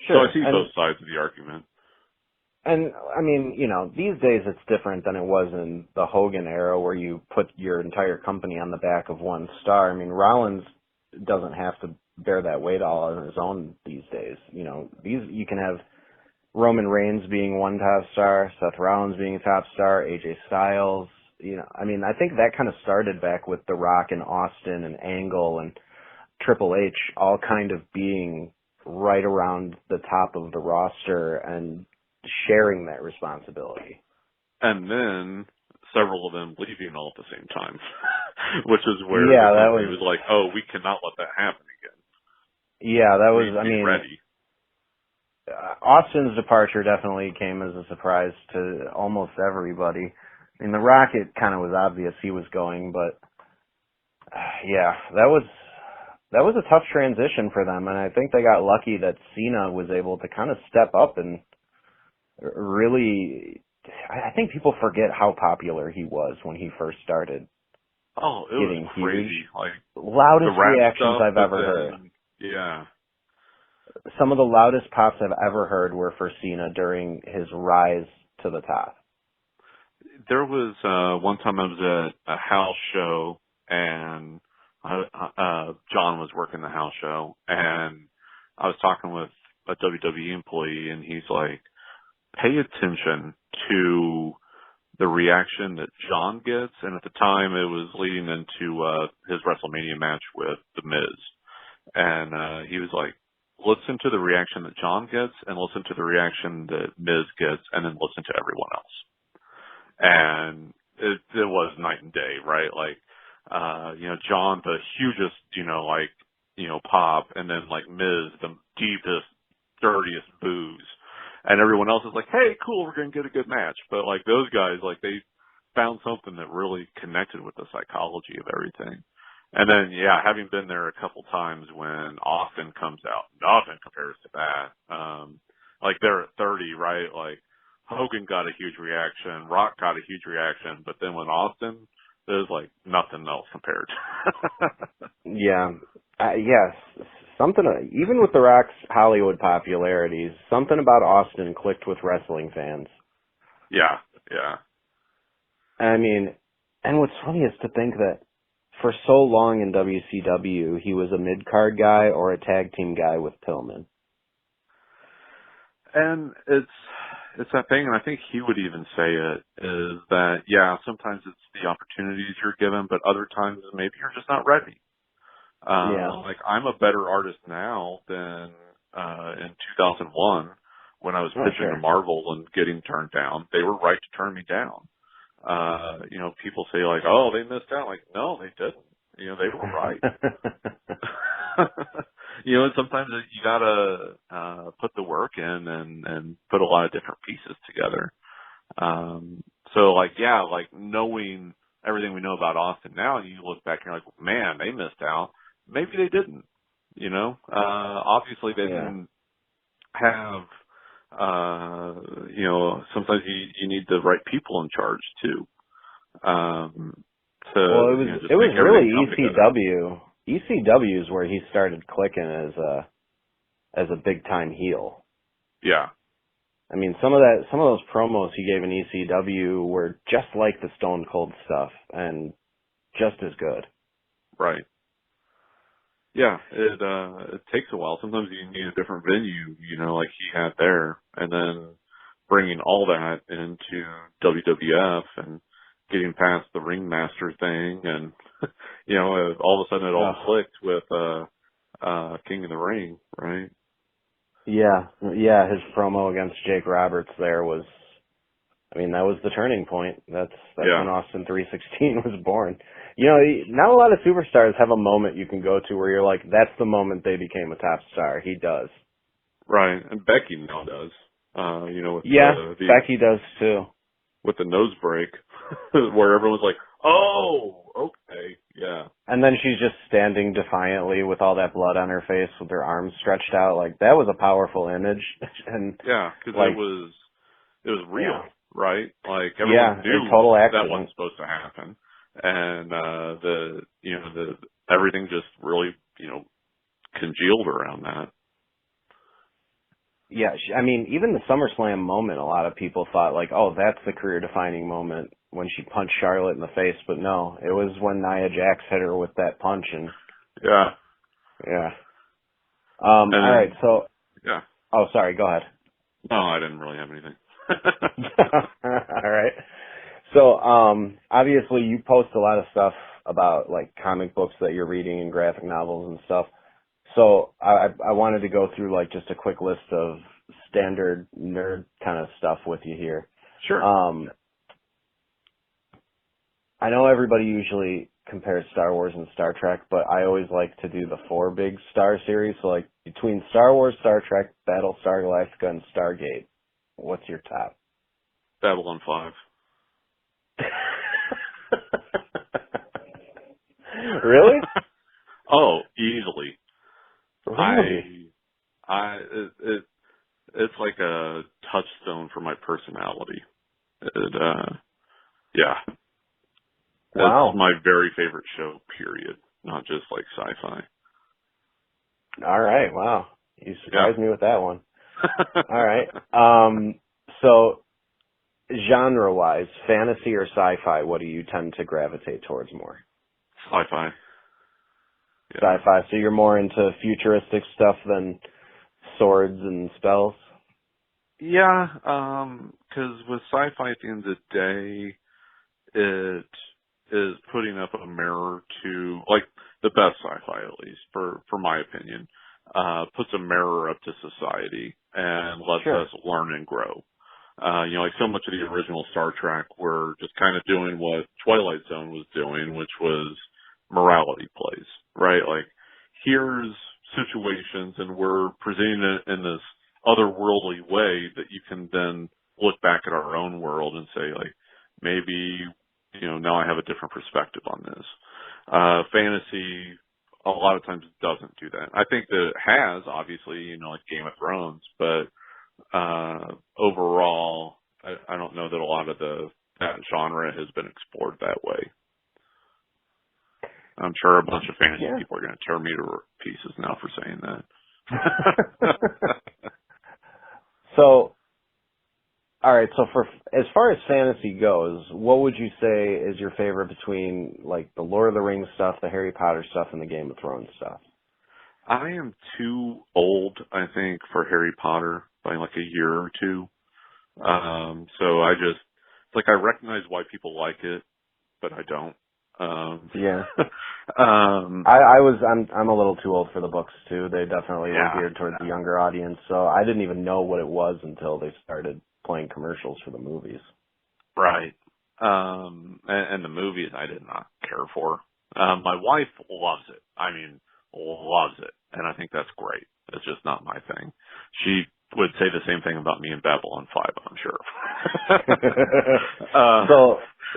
Sure. So I see both sides of the argument. And I mean, these days it's different than it was in the Hogan era where you put your entire company on the back of one star. I mean, Rollins doesn't have to bear that weight all on his own these days. You can have Roman Reigns being one top star, Seth Rollins being a top star, AJ Styles. I mean, I think that kind of started back with The Rock and Austin and Angle and Triple H all kind of being right around the top of the roster and sharing that responsibility. And then several of them leaving all at the same time, which is where it was like, oh, we cannot let that happen again. Yeah, that was, ready. Austin's departure definitely came as a surprise to almost everybody. I mean, The Rock, it kind of was obvious he was going, but that was a tough transition for them, and I think they got lucky that Cena was able to kind of step up and really, I think people forget how popular he was when he first started. Oh, it was crazy. Huge. Like loudest reactions I've ever heard. Yeah. Some of the loudest pops I've ever heard were for Cena during his rise to the top. There was one time I was at a house show, and John was working the house show, and I was talking with a WWE employee, and he's like, pay attention to the reaction that John gets. And at the time, it was leading into his WrestleMania match with The Miz. And he was like, listen to the reaction that John gets and listen to the reaction that Miz gets and then listen to everyone else. And it was night and day, right? Like, John, the hugest, pop, and then like Miz, the deepest, dirtiest boos. And everyone else is like, hey, cool, we're going to get a good match. But like those guys, like they found something that really connected with the psychology of everything. And then, having been there a couple times when Austin comes out, nothing compares to that. Like they're at 30, right? Like Hogan got a huge reaction, Rock got a huge reaction, but then when Austin, there's like nothing else compared. Yes. Something, even with The Rock's Hollywood popularity, something about Austin clicked with wrestling fans. Yeah. I mean, and what's funny is to think that for so long in WCW, he was a mid-card guy or a tag team guy with Pillman. And it's that thing, and I think he would even say it, is that, sometimes it's the opportunities you're given, but other times maybe you're just not ready. Like I'm a better artist now than in 2001 when I was pitching to Marvel and getting turned down. They were right to turn me down. People say like, oh, they missed out. Like, no, they didn't. They were right. And sometimes you gotta put the work in and put a lot of different pieces together. So like, like knowing everything we know about Austin now, you look back and you're like, man, they missed out. Maybe they didn't, you know? Obviously they didn't have, you know, sometimes you need the right people in charge too. Well, You know, just it was make really everything come together. ECW. ECW is where he started clicking as a big time heel. Yeah. I mean, some of those promos he gave in ECW were just like the Stone Cold stuff and just as good. Right. Yeah, it takes a while. Sometimes you need a different venue, you know, like he had there, and then bringing all that into WWF and getting past the ringmaster thing, and you know, all of a sudden it all clicked with King of the Ring, right? Yeah, his promo against Jake Roberts there was, I mean, that was the turning point. That's when Austin 316 was born. You know, not a lot of superstars have a moment you can go to where you're like, that's the moment they became a top star. He does. Right, and Becky now does. You know, with Becky does too. With the nose break, where everyone's like, oh, okay, yeah. And then she's just standing defiantly with all that blood on her face with her arms stretched out. Like, that was a powerful image. And yeah, because like, it was real, right? Like, everyone knew total accident. that wasn't supposed to happen. And, everything just really, you know, congealed around that. Yeah, I mean, even the SummerSlam moment, a lot of people thought, like, oh, that's the career-defining moment when she punched Charlotte in the face. But no, it was when Nia Jax hit her with that punch. And yeah. All right, so... Yeah. Oh, sorry, go ahead. No, I didn't really have anything. All right. So, obviously, you post a lot of stuff about, like, comic books that you're reading and graphic novels and stuff. So I wanted to go through like just a quick list of standard nerd kind of stuff with you here. Sure. I know everybody usually compares Star Wars and Star Trek, but I always like to do the 4 big star series. So like between Star Wars, Star Trek, Battlestar Galactica, and Stargate, what's your top? Babylon 5. Really? Oh, easily. Really? It's like a touchstone for my personality. Wow. It's my very favorite show, period. Not just like sci-fi. All right. Wow. You surprised me with that one. All right. So genre-wise, fantasy or sci-fi, what do you tend to gravitate towards more? Sci-fi. Yeah. Sci-fi. So you're more into futuristic stuff than swords and spells? Yeah, because with sci-fi at the end of the day, it is putting up a mirror to, like, the best sci-fi at least, for my opinion, puts a mirror up to society and lets us learn and grow. You know, like so much of the original Star Trek were just kind of doing what Twilight Zone was doing, which was morality plays, right? Like, here's situations and we're presenting it in this otherworldly way that you can then look back at our own world and say, like, maybe, you know, now I have a different perspective on this. Fantasy a lot of times doesn't do that. I think that it has, obviously, you know, like Game of Thrones, but overall, I don't know that a lot of that genre has been explored that way. I'm sure a bunch of fantasy people are going to tear me to pieces now for saying that. So, all right. So, as far as fantasy goes, what would you say is your favorite between like the Lord of the Rings stuff, the Harry Potter stuff, and the Game of Thrones stuff? I am too old, I think, for Harry Potter by like a year or two. So it's like I recognize why people like it, but I don't. I'm a little too old for the books too. They definitely were geared towards the younger audience, so I didn't even know what it was until they started playing commercials for the movies. Right. And the movies I did not care for. My wife loves it. I mean, loves it. And I think that's great. It's just not my thing. She would say the same thing about me in Babylon 5, I'm sure.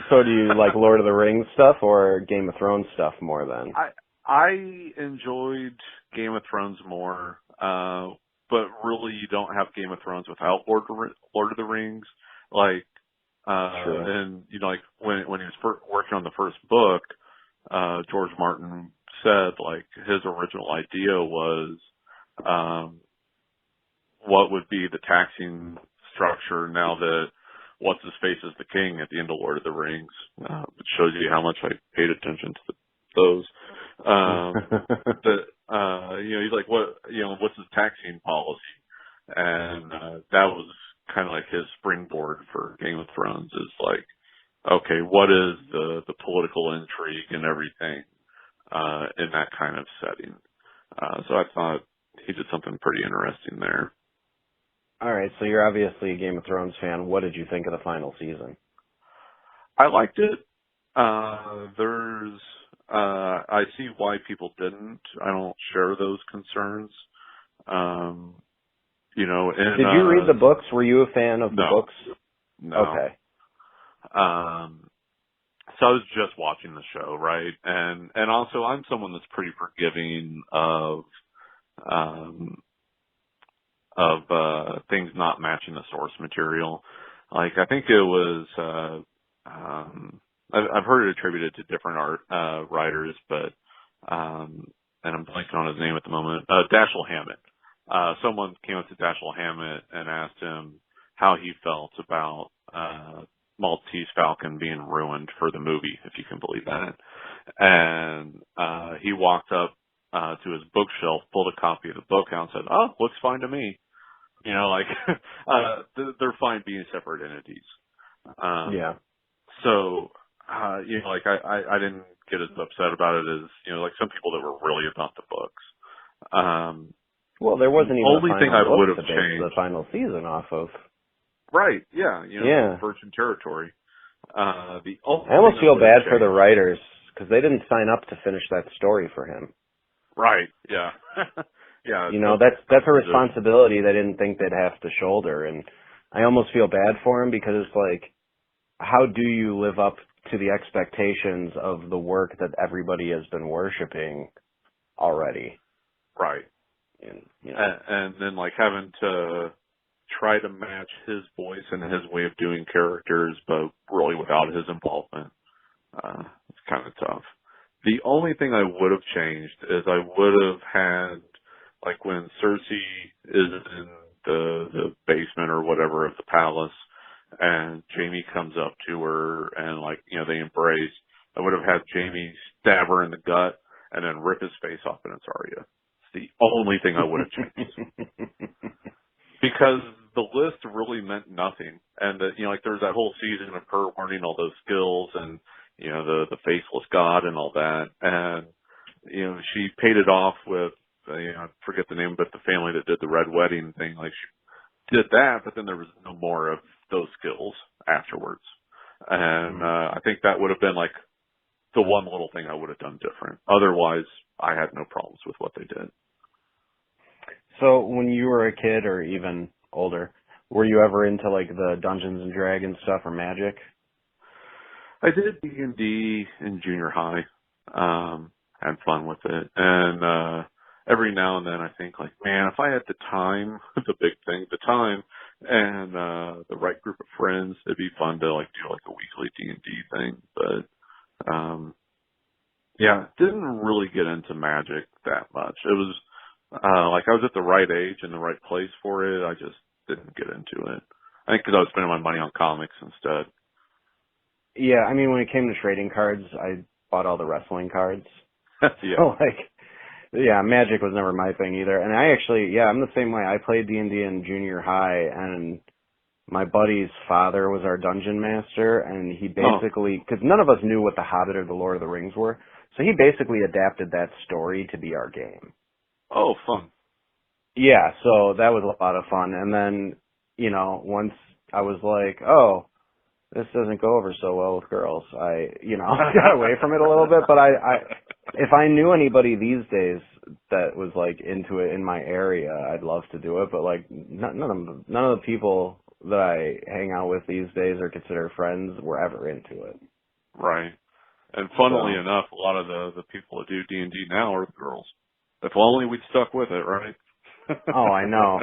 So do you like Lord of the Rings stuff or Game of Thrones stuff more then? I enjoyed Game of Thrones more, but really you don't have Game of Thrones without Lord of the Rings. Like, True. and like when he was working on the first book, George Martin said like his original idea was, what would be the taxing structure now that what's his face is the king at the end of Lord of the Rings. It shows you how much I paid attention to those. He's like, what's his taxing policy? And that was kind of like his springboard for Game of Thrones is like, okay, what is the political intrigue and everything in that kind of setting? So I thought he did something pretty interesting there. All right, so you're obviously a Game of Thrones fan. What did you think of the final season? I liked it. I see why people didn't. I don't share those concerns. Did you read the books? Were you a fan of the books? No. Okay. So I was just watching the show, right? And also I'm someone that's pretty forgiving of things not matching the source material. Like I think it was I've heard it attributed to different writers, but and I'm blanking on his name at the moment. Dashiell Hammett. Someone came up to Dashiell Hammett and asked him how he felt about Maltese Falcon being ruined for the movie, if you can believe that. And he walked up to his bookshelf, pulled a copy of the book out, and said, "Oh, looks fine to me." They're fine being separate entities. Yeah. So, I didn't get as upset about it as, like some people that were really about the books. Well, there wasn't even only a thing final I would book have to base changed. the final season off of. Right, yeah, Yeah. virgin territory. I almost feel bad for the writers because they didn't sign up to finish that story for him. Right, yeah. Yeah. That's a responsibility they didn't think they'd have to shoulder, and I almost feel bad for him because it's like, how do you live up to the expectations of the work that everybody has been worshiping already? Right. And then like having to try to match his voice and his way of doing characters, but really without his involvement. It's kind of tough. The only thing I would have changed is I would have had, like when Cersei is in the basement or whatever of the palace and Jaime comes up to her and they embrace, I would have had Jaime stab her in the gut and then rip his face off and it's Arya. It's the only thing I would have changed. Because the list really meant nothing. And there's that whole season of her learning all those skills and, the faceless god and all that. And, she paid it off with, I forget the name, but the family that did the red wedding thing, she did that, but then there was no more of those skills afterwards. And, I think that would have been the one little thing I would have done different. Otherwise, I had no problems with what they did. So when you were a kid or even older, were you ever into the Dungeons and Dragons stuff or Magic? I did D&D in junior high. Had fun with it. And every now and then I think man, if I had the time, the big thing, the time and the right group of friends, it'd be fun to do a weekly D&D thing. But didn't really get into Magic that much. It was I was at the right age and the right place for it. I just didn't get into it. I think because I was spending my money on comics instead. Yeah, I mean, when it came to trading cards, I bought all the wrestling cards. Yeah. So, Magic was never my thing either. And I actually, I'm the same way. I played D&D in junior high, and my buddy's father was our dungeon master, and he basically, because none of us knew what The Hobbit or The Lord of the Rings were, so he basically adapted that story to be our game. Oh, fun. Yeah, so that was a lot of fun. And then, once I was like, oh, this doesn't go over so well with girls, I got away from it a little bit. But I if I knew anybody these days that was into it in my area, I'd love to do it. But none of the people that I hang out with these days or consider friends were ever into it. Right. And funnily So, enough, a lot of the people that do D&D now are girls. If only we'd stuck with it, right? oh, I know.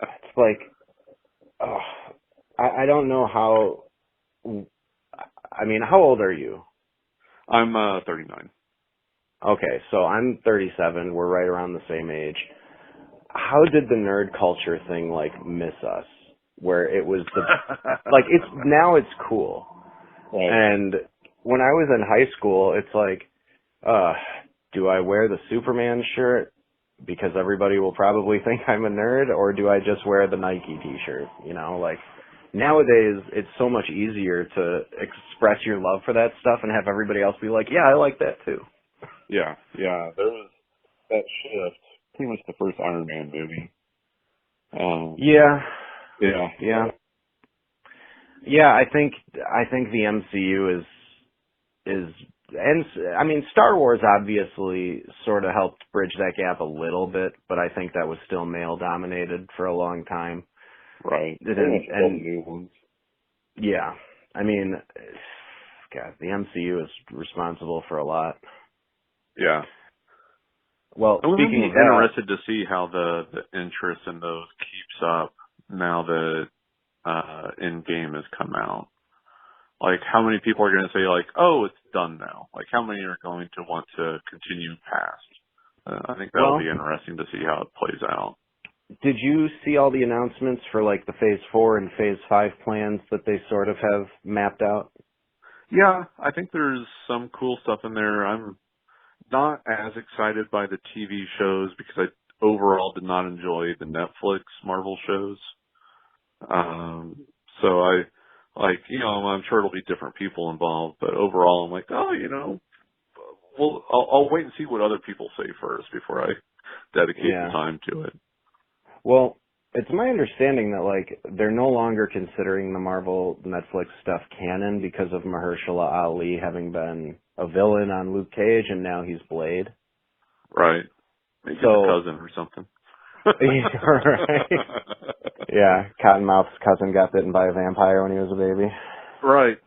It's like, oh, I don't know how. I mean, how old are you? I'm 39. Okay, so I'm 37. We're right around the same age. How did the nerd culture thing like miss us? Where it was like now it's cool. Right. And when I was in high school, it's like, do I wear the Superman shirt because everybody will probably think I'm a nerd, or do I just wear the Nike t-shirt? You know, like nowadays it's so much easier to express your love for that stuff and have everybody else be like, yeah, I like that too. Yeah. There was that shift. Pretty much the first Iron Man movie. Yeah. Yeah. Yeah, I think the MCU is and I mean Star Wars obviously sort of helped bridge that gap a little bit, but I think that was still male dominated for a long time. Right. And New ones. yeah, I mean, God, the MCU is responsible for a lot. Yeah. Well, I'm going to speaking be of that, interested to see how the interest in those keeps up now that in-game has come out. Like, how many people are going to say, like, oh, it's done now? Like, how many are going to want to continue past? I think that'll well, be interesting to see how it plays out. did you see all the announcements for like the Phase 4 and Phase 5 plans that they sort of have mapped out? Yeah, I think there's some cool stuff in there. I'm not as excited by the TV shows because I overall did not enjoy the Netflix Marvel shows. So I'm sure it'll be different people involved, but overall I'm like, well, I'll wait and see what other people say first before I dedicate the Yeah. time to it. Well, it's my understanding that like they're no longer considering the Marvel Netflix stuff canon because of Mahershala Ali having been a villain on Luke Cage and now he's Blade. Right. Maybe So, his cousin or something. right. Yeah, Cottonmouth's cousin got bitten by a vampire when he was a baby. Right.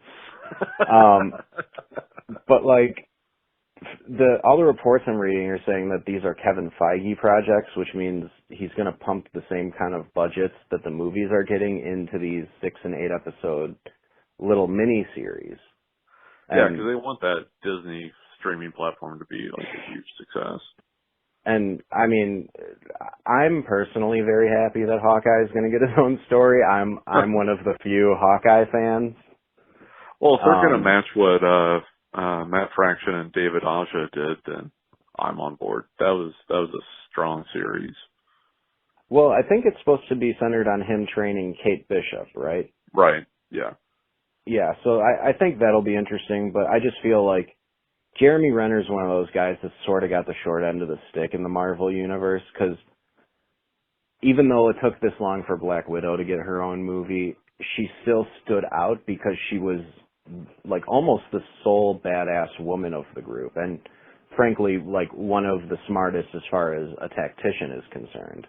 But like all the reports I'm reading are saying that these are Kevin Feige projects, which means he's going to pump the same kind of budgets that the movies are getting into these 6 and 8 episode little mini series. Yeah, because they want that Disney streaming platform to be like a huge success. And I mean, I'm personally very happy that Hawkeye is going to get his own story. I'm one of the few Hawkeye fans. Well, if they're going to match what Matt Fraction and David Aja did, then I'm on board. That was a strong series. Well, I think it's supposed to be centered on him training Kate Bishop, right? Right. Yeah. Yeah, so I think that'll be interesting, but I just feel like Jeremy Renner's one of those guys that sort of got the short end of the stick in the Marvel universe, because even though it took this long for Black Widow to get her own movie, she still stood out because she was like almost the sole badass woman of the group, and frankly, like one of the smartest as far as a tactician is concerned.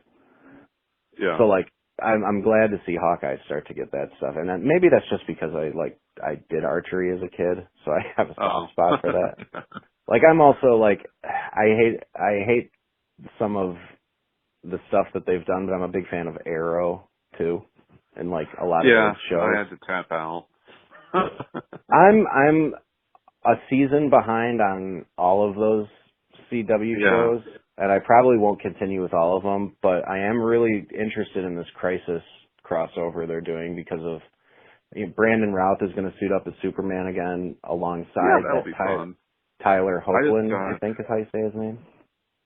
Yeah. So like, I'm glad to see Hawkeye start to get that stuff, and then maybe that's just because I did archery as a kid, so I have a soft spot for that. Like I'm also like, I hate some of the stuff that they've done, but I'm a big fan of Arrow too, and like a lot of those shows. I had to tap out. I'm a season behind on all of those CW shows, and I probably won't continue with all of them, but I am really interested in this Crisis crossover they're doing because of Brandon Routh is going to suit up as Superman again alongside that'll be fun. Tyler Hoechlin, I think is how you say his name.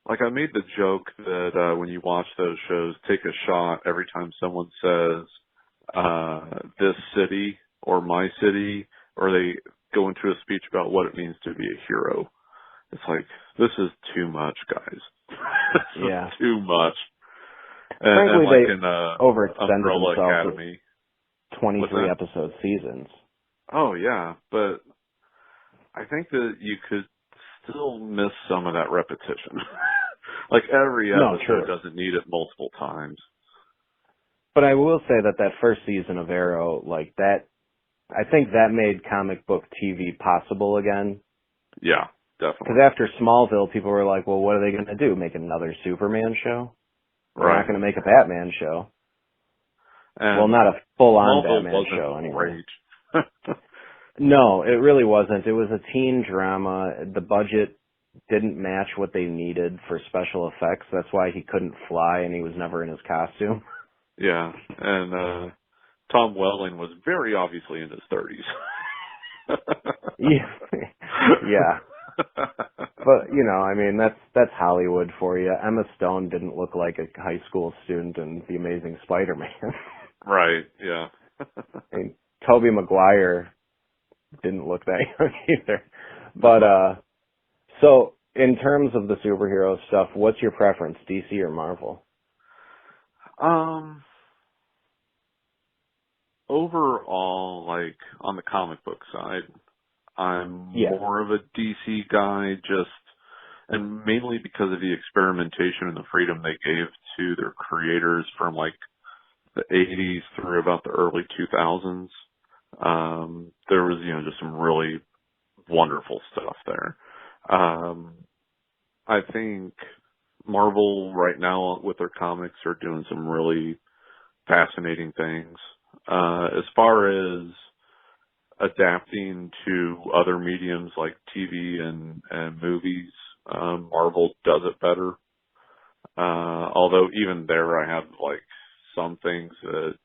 Like I made the joke that when you watch those shows, take a shot every time someone says this city or my city, or they go into a speech about what it means to be a hero. It's like, this is too much, guys. This is too much. Frankly, like they in overextended Umbrella themselves Academy. with 23 episode seasons. Oh, yeah, but I think that you could still miss some of that repetition. Like every episode doesn't need it multiple times. But I will say that first season of Arrow, like that, I think that made comic book TV possible again. Yeah, Because definitely. after Smallville, people were like, well, what are they going to do? Make another Superman show? They're not Right. going to make a Batman show. Well, And not a full-on Smallville Batman wasn't show, anyway. great. No, it really wasn't. It was a teen drama. The budget didn't match what they needed for special effects. That's why he couldn't fly and he was never in his costume. Yeah, and Tom Welling was very obviously in his 30s. Yeah. Yeah. But, you know, I mean, that's Hollywood for you. Emma Stone didn't look like a high school student in The Amazing Spider-Man. Right, yeah. I mean, Tobey Maguire didn't look that young either. But, so in terms of the superhero stuff, what's your preference, DC or Marvel? Overall, like, on the comic book side, I'm Yeah. more of a DC guy, and mainly because of the experimentation and the freedom they gave to their creators from, like, the 80s through about the early 2000s. There was, just some really wonderful stuff there. I think Marvel right now with their comics are doing some really fascinating things. As far as adapting to other mediums like TV and movies, Marvel does it better. Although even there I have like some things that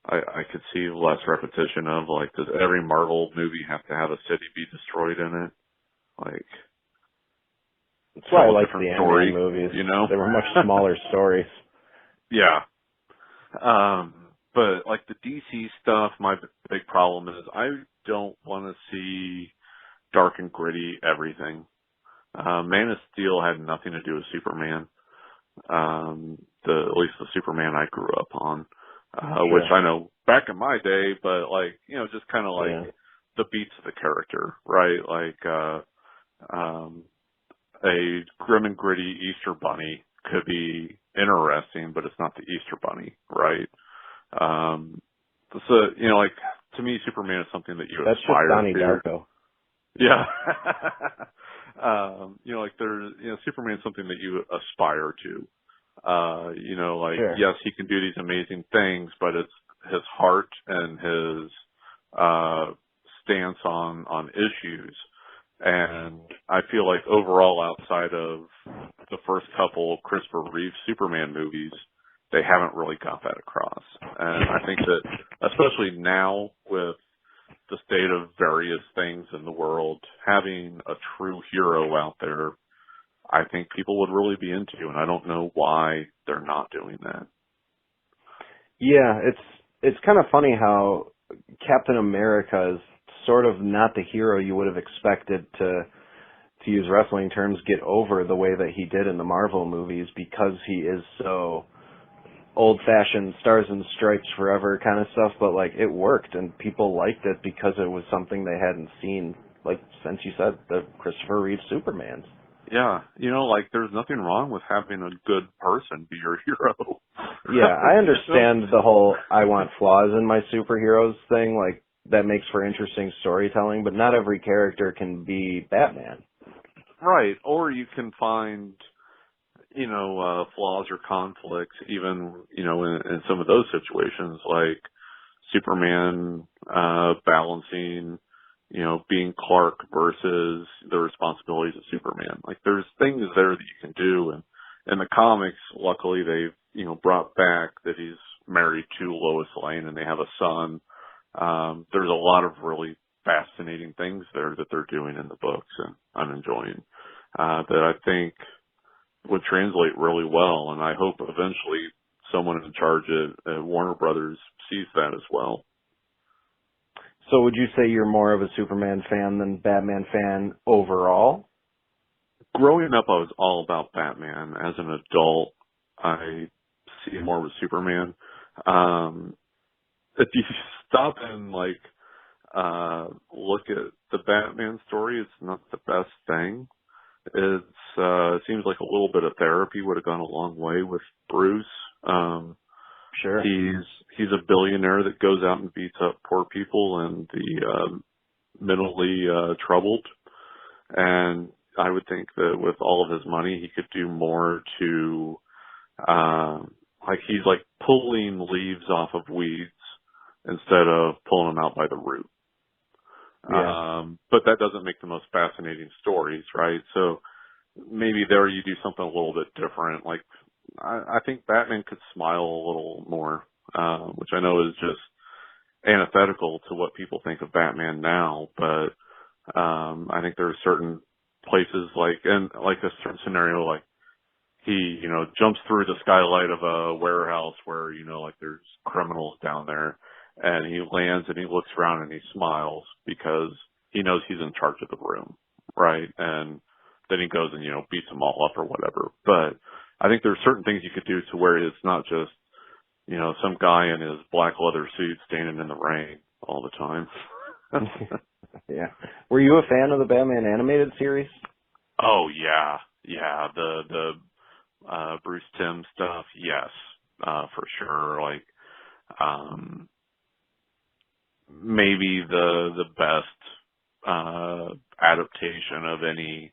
I could see less repetition of, like, does every Marvel movie have to have a city be destroyed in it? Like, That's why I tell a liked different the story, animated movies. you know? They were much smaller stories. Yeah. But like the DC stuff, my big problem is I don't want to see dark and gritty everything. Man of Steel had nothing to do with Superman. At least the Superman I grew up on, Sure. which I know back in my day, but like, just kind of like Yeah. the beats of the character, right? Like, a grim and gritty Easter bunny could be interesting, but it's not the Easter bunny, right? So, like, to me, Superman is something that you That's just aspire Donnie to. Darko. Yeah. Like there's, Superman is something that you aspire to. Like, Sure. yes, he can do these amazing things, but it's his heart and his, stance on issues. And I feel like overall, outside of the first couple Christopher Reeve Superman movies, they haven't really got that across. And I think that, especially now with the state of various things in the world, having a true hero out there, I think people would really be into, and I don't know why they're not doing that. Yeah, it's kind of funny how Captain America is sort of not the hero you would have expected to use wrestling terms, get over the way that he did in the Marvel movies, because he is so old-fashioned, stars and stripes forever kind of stuff, but like it worked and people liked it because it was something they hadn't seen, like, since you said the Christopher Reeve Supermans. Yeah, like there's nothing wrong with having a good person be your hero. Yeah, I understand the whole I want flaws in my superheroes thing, like that makes for interesting storytelling, but not every character can be Batman. Right, or you can find, flaws or conflicts even, in some of those situations, like Superman, balancing, being Clark versus the responsibilities of Superman. Like there's things there that you can do. And in the comics, luckily they've, brought back that he's married to Lois Lane and they have a son. There's a lot of really fascinating things there that they're doing in the books, and I'm enjoying, that I think would translate really well. And I hope eventually someone in charge at Warner Brothers sees that as well. So would you say you're more of a Superman fan than Batman fan overall? Growing up, I was all about Batman. As an adult, I see more of a Superman. If you stop and look at the Batman story, it's not the best thing. It seems like a little bit of therapy would have gone a long way with Bruce. Sure. He's a billionaire that goes out and beats up poor people and the mentally troubled. And I would think that with all of his money, he could do more to, like he's like pulling leaves off of weeds instead of pulling them out by the root. Yeah. But that doesn't make the most fascinating stories, right? So maybe there you do something a little bit different. Like I think Batman could smile a little more, which I know is just antithetical to what people think of Batman now, but I think there are certain places like a certain scenario like he, jumps through the skylight of a warehouse where, like there's criminals down there, and he lands and he looks around and he smiles because he knows he's in charge of the room, right? And then he goes and, beats them all up or whatever. But I think there's certain things you could do to where it's not just, some guy in his black leather suit standing in the rain all the time. Yeah. Were you a fan of the Batman animated series? Oh yeah. Yeah. The Bruce Timm stuff. Yes. For sure. Like, maybe the best, adaptation of any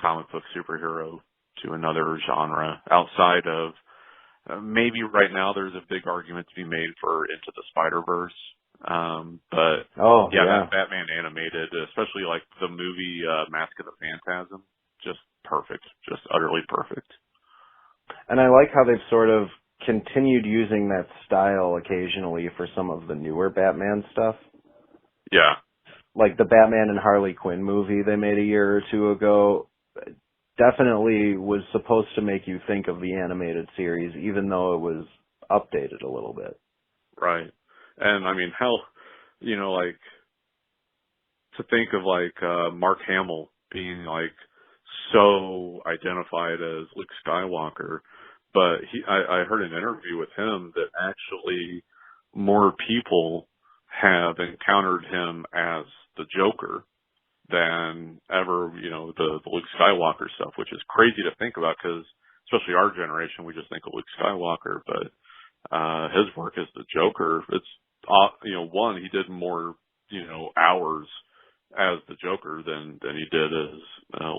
comic book superhero to another genre outside of, maybe right now there's a big argument to be made for Into the Spider-Verse. But that Batman animated, especially like the movie, Mask of the Phantasm, just perfect, just utterly perfect. And I like how they've sort of continued using that style occasionally for some of the newer Batman stuff. Yeah. Like the Batman and Harley Quinn movie they made a year or two ago definitely was supposed to make you think of the animated series, even though it was updated a little bit. Right. And I mean, how, like, to think of like, Mark Hamill being like so identified as Luke Skywalker, but I heard an interview with him that actually more people have encountered him as the Joker than ever, the Luke Skywalker stuff, which is crazy to think about because especially our generation, we just think of Luke Skywalker, but his work as the Joker, it's, one, he did more, hours as the Joker than he did as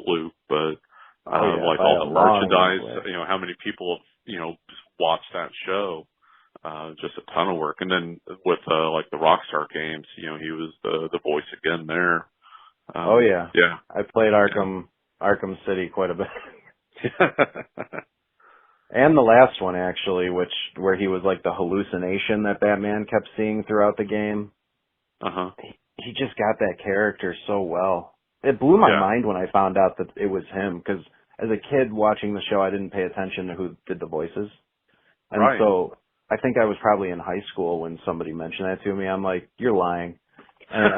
Luke, but like all the merchandise, how many people have, watched that show, just a ton of work. And then with like the Rockstar games, he was the voice again there. Yeah. I played Arkham City quite a bit. And the last one actually, where he was like the hallucination that Batman kept seeing throughout the game. Uh-huh. He just got that character so well. It blew my mind when I found out that it was him, because as a kid watching the show, I didn't pay attention to who did the voices. And so I think I was probably in high school when somebody mentioned that to me. I'm like, you're lying. And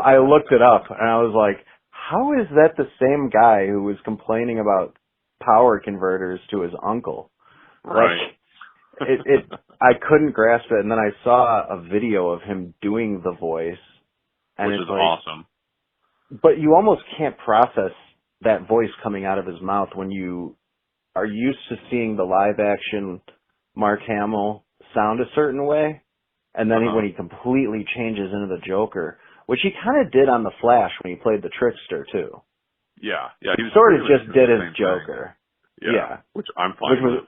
I looked it up and I was like, how is that the same guy who was complaining about power converters to his uncle? Right. Like, I couldn't grasp it. And then I saw a video of him doing the voice. And which is like, awesome. But you almost can't process that voice coming out of his mouth when you are used to seeing the live action Mark Hamill sound a certain way. And then when he completely changes into the Joker, which he kind of did on The Flash when he played the Trickster too. Yeah. He was sort of just did his Joker. Yeah. Which I'm fine with.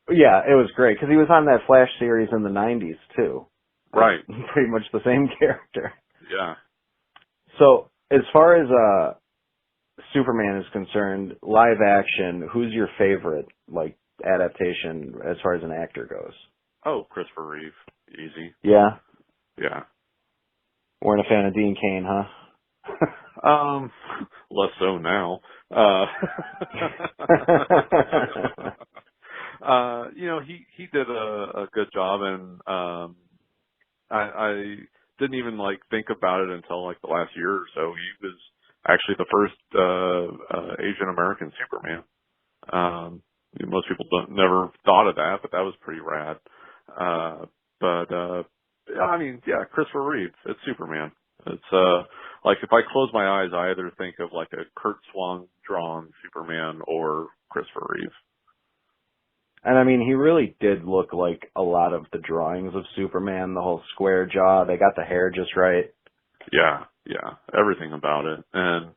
Yeah, it was great because he was on that Flash series in the 90s too. Right. Pretty much the same character. Yeah. So as far as Superman is concerned, live action, who's your favorite like adaptation as far as an actor goes? Oh, Christopher Reeve. Easy. Yeah? Yeah. Weren't a fan of Dean Cain, huh? Less so now. He did a good job, and I didn't even like think about it until like the last year or so. He was actually the first Asian American Superman. Most people never thought of that, but that was pretty rad. Christopher Reeve, it's Superman. It's like if I close my eyes, I either think of like a Kurt Swan drawn Superman or Christopher Reeve. And I mean, he really did look like a lot of the drawings of Superman, the whole square jaw. They got the hair just right. Yeah, yeah, everything about it. And,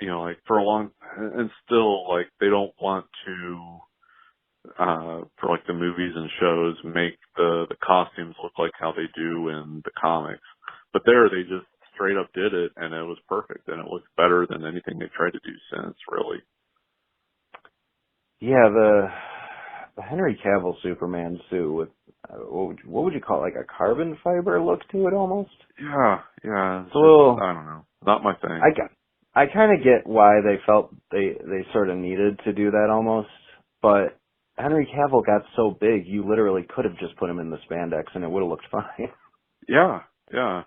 you know, like for a long, and still like they don't want to, for like the movies and shows, make the costumes look like how they do in the comics. But there they just straight up did it and it was perfect and it looks better than anything they've tried to do since, really. Yeah, the Henry Cavill Superman suit with what would you call it, like a carbon fiber look to it almost? Yeah, yeah. It's It's a little. I don't know. Not my thing. I kind of get why they felt they sort of needed to do that almost, but Henry Cavill got so big, you literally could have just put him in the spandex and it would have looked fine. Yeah, yeah.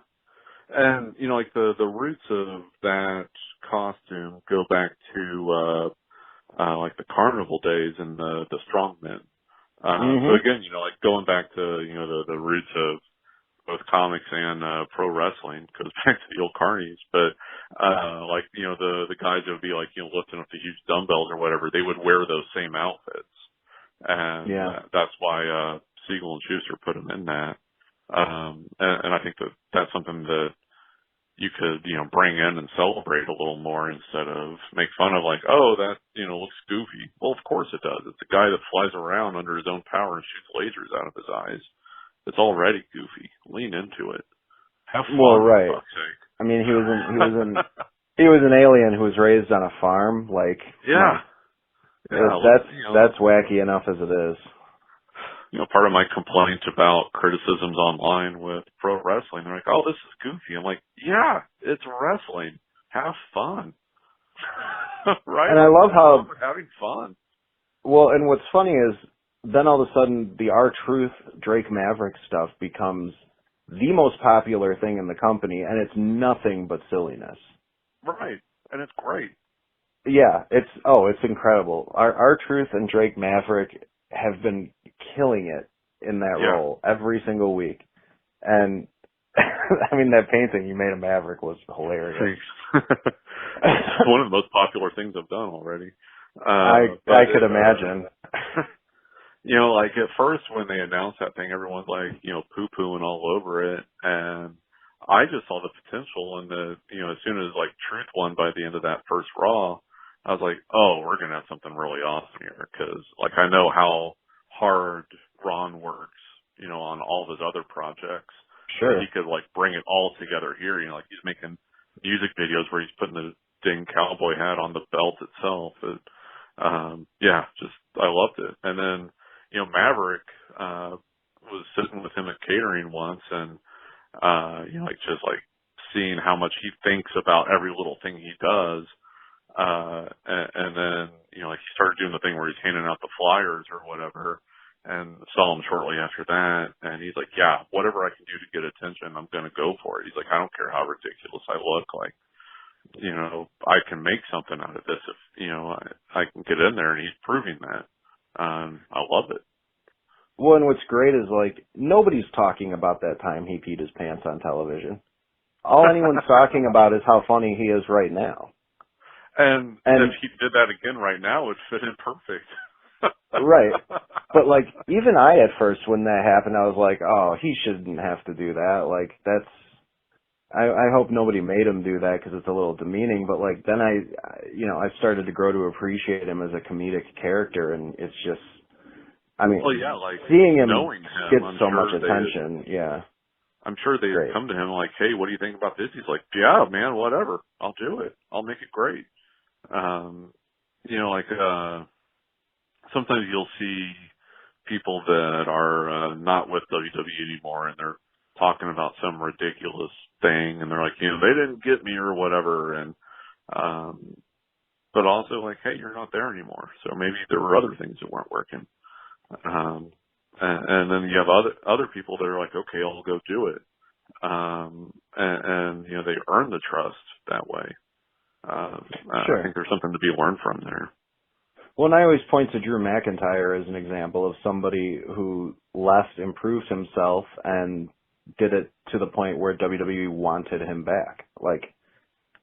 And, you know, like the roots of that costume go back to, like the carnival days and the strongmen. So Mhm. again, you know, like going back to, you know, the roots of both comics and, pro wrestling goes back to the old carnies. But, like, you know, the guys that would be like, you know, lifting up the huge dumbbells or whatever, they would wear those same outfits. And Yeah. that's why, Siegel and Schuster put them in that. And I think that that's something that you could, you know, bring in and celebrate a little more instead of make fun of like, oh, that, you know, looks goofy. Well, of course it does. It's a guy that flies around under his own power and shoots lasers out of his eyes. It's already goofy. Lean into it. Have Well, fun, for right. fuck's sake. I mean, he was an alien who was raised on a farm. Like, come Yeah. on. Yeah. You know, That's wacky enough as it is. you know, part of my complaint about criticisms online with pro wrestling, they're like, oh, this is goofy. I'm like, yeah, it's wrestling. Have fun. Right? And I Like, love what's wrong how, with having fun? well, and what's funny is then all of a sudden the R-Truth Drake Maverick stuff becomes the most popular thing in the company, and it's nothing but silliness. Right. And it's great. Yeah, it's incredible. R-Truth and Drake Maverick have been killing it in that Yeah. role every single week. And I mean, that painting you made of Maverick was hilarious. Thanks. It's one of the most popular things I've done already. I could imagine. You know, like at first when they announced that thing, everyone's like, you know, poo-pooing all over it. And I just saw the potential and you know, as soon as like Truth won by the end of that first Raw, I was like, oh, we're going to have something really awesome here. Cause like I know how hard Ron works, you know, on all of his other projects. So Sure. he could like bring it all together here. You know, like he's making music videos where he's putting the dang cowboy hat on the belt itself. Yeah, just, I loved it. And then, you know, Maverick, was sitting with him at catering once and, you know, like just like seeing how much he thinks about every little thing he does. And then, you know, like he started doing the thing where he's handing out the flyers or whatever and saw him shortly after that. And he's like, yeah, whatever I can do to get attention, I'm going to go for it. He's like, I don't care how ridiculous I look. Like, you know, I can make something out of this if, you know, I can get in there, and he's proving that. I love it. Well, and what's great is like nobody's talking about that time he peed his pants on television. All anyone's talking about is how funny he is right now. And And if he did that again right now, it would fit in perfect. right. But like even I at first when that happened, I was like, oh, he shouldn't have to do that. Like that's, I hope nobody made him do that because it's a little demeaning. But like then I started to grow to appreciate him as a comedic character, and it's just, I mean, Well, yeah, like seeing him knowing him, get I'm so sure much attention, yeah, I'm sure they'd great. come to him like, hey, what do you think about this? He's like, yeah, man, whatever. I'll do it. I'll make it great. You know, like, sometimes you'll see people that are, not with WWE anymore and they're talking about some ridiculous thing and they're like, you know, they didn't get me or whatever. And, but also like, hey, you're not there anymore. So maybe there were other things that weren't working. And then you have other people that are like, okay, I'll go do it. And you know, they earn the trust that way. I Sure. think there's something to be learned from there. Well, and I always point to Drew McIntyre as an example of somebody who left, improved himself, and did it to the point where WWE wanted him back. Like,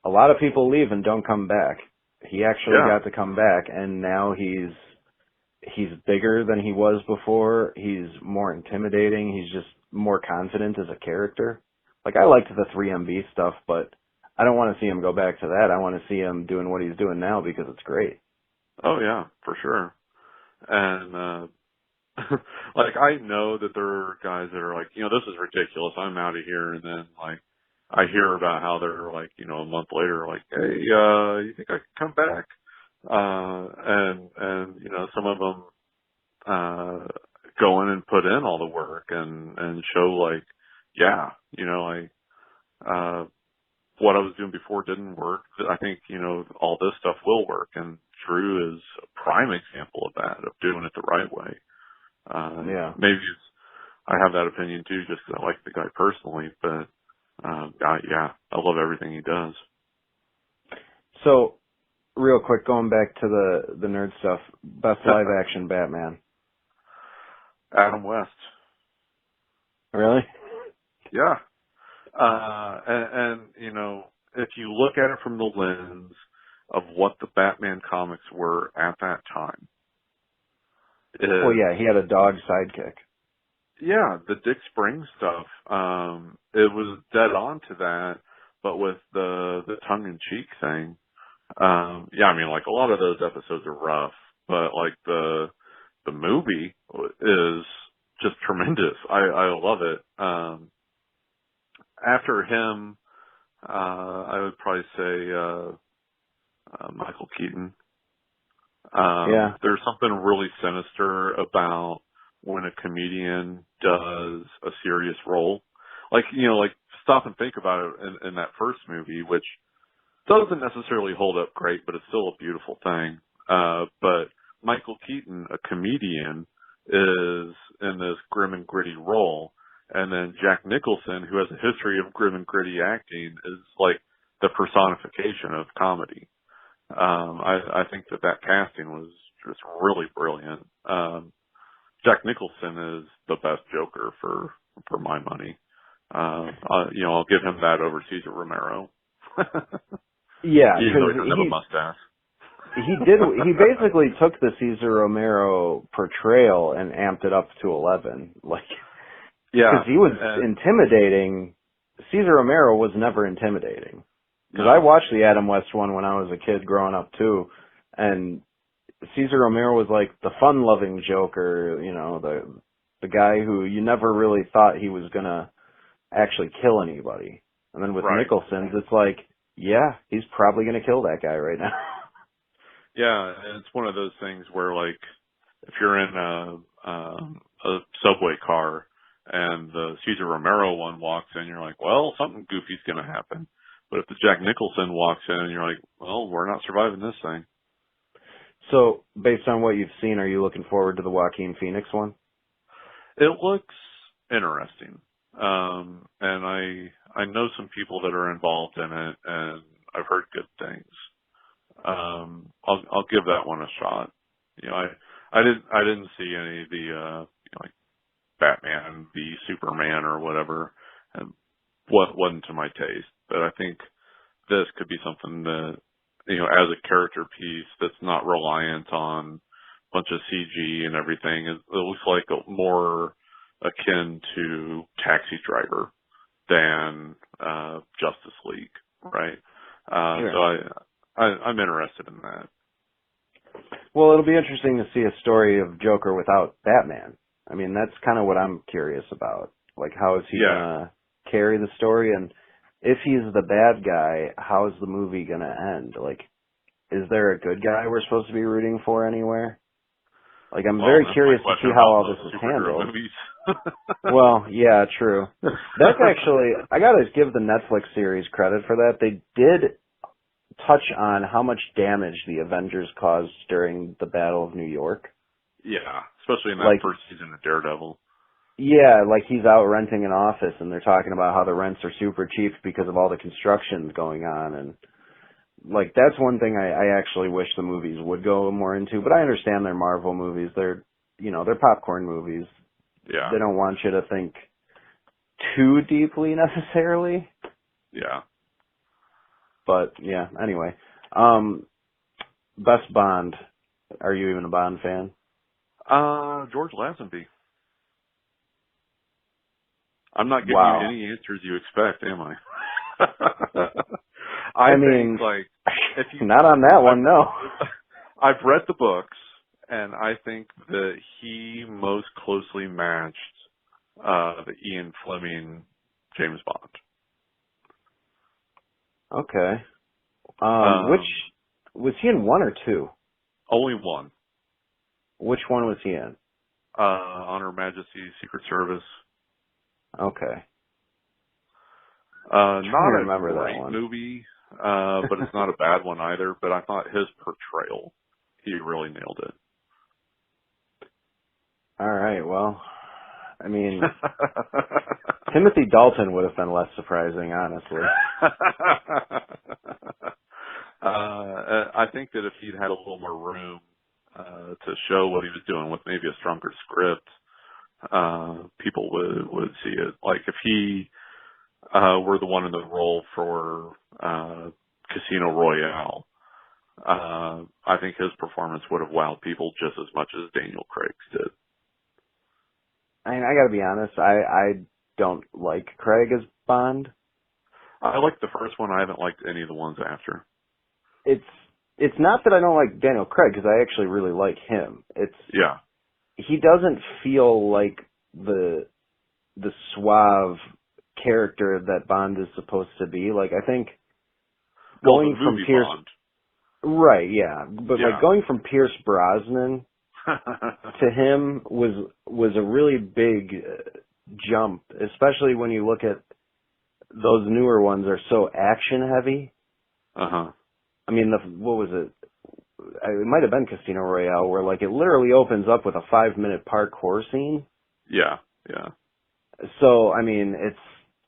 a lot of people leave and don't come back. He actually Yeah. got to come back, and now he's bigger than he was before. He's more intimidating. He's just more confident as a character. Like, I liked the 3MB stuff, but I don't want to see him go back to that. I want to see him doing what he's doing now because it's great. Oh yeah, for sure. And like, I know that there are guys that are like, this is ridiculous, I'm out of here, and then like I hear about how they're like, a month later, like, hey, you think I can come back? And some of them go in and put in all the work and show like, yeah, like what I was doing before didn't work. I think, all this stuff will work, and Drew is a prime example of that, of doing it the right way. Yeah. Maybe I have that opinion too, just 'cause I like the guy personally, but I love everything he does. So, real quick, going back to the nerd stuff, best live action Batman. Adam West. Really? Yeah. And if you look at it from the lens of what the Batman comics were at that time. Well, yeah, he had a dog sidekick. Yeah, the Dick Springs stuff, it was dead on to that, but with the tongue-in-cheek thing. Yeah, I mean, like, a lot of those episodes are rough, but like the movie is just tremendous. I love it. After him, I would probably say Michael Keaton. Yeah. There's something really sinister about when a comedian does a serious role. Like, like, stop and think about it in that first movie, which doesn't necessarily hold up great, but it's still a beautiful thing. But Michael Keaton, a comedian, is in this grim and gritty role. And then Jack Nicholson, who has a history of grim and gritty acting, is like the personification of comedy. I think that casting was just really brilliant. Jack Nicholson is the best Joker for my money. I'll give him that over Cesar Romero. Yeah, even though he doesn't have a mustache. He basically took the Cesar Romero portrayal and amped it up to 11. Like, yeah, because he was intimidating. Cesar Romero was never intimidating. Because no. I watched the Adam West one when I was a kid growing up too, and Cesar Romero was like the fun-loving Joker, the guy who you never really thought he was gonna actually kill anybody. And then with Nicholson's, it's like, yeah, he's probably gonna kill that guy right now. Yeah, it's one of those things where, like, if you're in a subway car and the Cesar Romero one walks in, you're like, well, something goofy's going to happen. But if the Jack Nicholson walks in, you're like, well, we're not surviving this thing. So, based on what you've seen, are you looking forward to the Joaquin Phoenix one? It looks interesting. And I know some people that are involved in it, and I've heard good things. I'll give that one a shot. I didn't see any of the like Batman v Superman or whatever, and what wasn't to my taste. But I think this could be something that, as a character piece that's not reliant on a bunch of CG and everything. It looks like more akin to Taxi Driver than Justice League, right? Sure. So I'm interested in that. Well, it'll be interesting to see a story of Joker without Batman. I mean, that's kind of what I'm curious about. Like, how is he gonna carry the story? And if he's the bad guy, how is the movie gonna end? Like, is there a good guy we're supposed to be rooting for anywhere? Like, I'm very curious to see how all this is handled. Well, yeah, true. That's actually, I gotta give the Netflix series credit for that. They did touch on how much damage the Avengers caused during the Battle of New York. Yeah, especially in that first season of Daredevil. Yeah, like he's out renting an office and they're talking about how the rents are super cheap because of all the construction going on. And like, that's one thing I actually wish the movies would go more into, but I understand they're Marvel movies. They're popcorn movies. Yeah. They don't want you to think too deeply necessarily. Yeah. But yeah, anyway. Best Bond. Are you even a Bond fan? George Lazenby. I'm not giving Wow. you any answers you expect, am I? I think, mean, like, if you, not on that one, no. I've read the books, and I think that he most closely matched the Ian Fleming James Bond. Okay. Which was he in, 1 or 2? Only one. Which one was he in? On Her Majesty's Secret Service. Okay. Not a remember that great one. movie, but it's not a bad one either. But I thought his portrayal, he really nailed it. All right. Well, I mean, Timothy Dalton would have been less surprising, honestly. I think that if he'd had a little more room to show what he was doing with maybe a stronger script, people would see it. Like if he were the one in the role for Casino Royale, I think his performance would have wowed people just as much as Daniel Craig's did. I mean, I got to be honest. I don't like Craig as Bond. I liked the first one. I haven't liked any of the ones after. It's not that I don't like Daniel Craig, because I actually really like him. Yeah. He doesn't feel like the suave character that Bond is supposed to be. Like, I think going from Pierce, Bond. right? Yeah, but Yeah. like going from Pierce Brosnan to him was a really big jump, especially when you look at those newer ones are so action heavy. Uh-huh. I mean, what was it? It might have been Casino Royale, where like it literally opens up with a 5-minute parkour scene. Yeah, yeah. So I mean,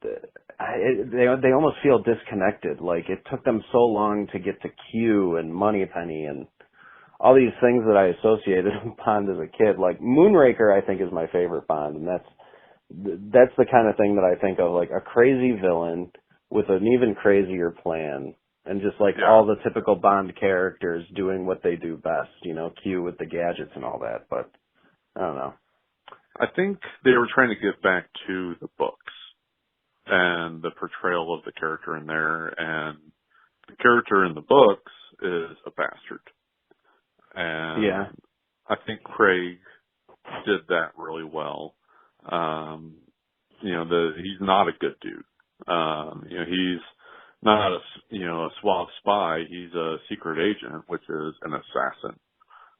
they almost feel disconnected. Like it took them so long to get to Q and Moneypenny and all these things that I associated with Bond as a kid. Like Moonraker, I think is my favorite Bond, and that's the kind of thing that I think of, like a crazy villain with an even crazier plan. And just like all the typical Bond characters doing what they do best, you know, Q with the gadgets and all that. But I don't know. I think they were trying to get back to the books and the portrayal of the character in there. And the character in the books is a bastard. And Yeah. I think Craig did that really well. You know, he's not a good dude. You know, he's not a suave spy. He's a secret agent, which is an assassin.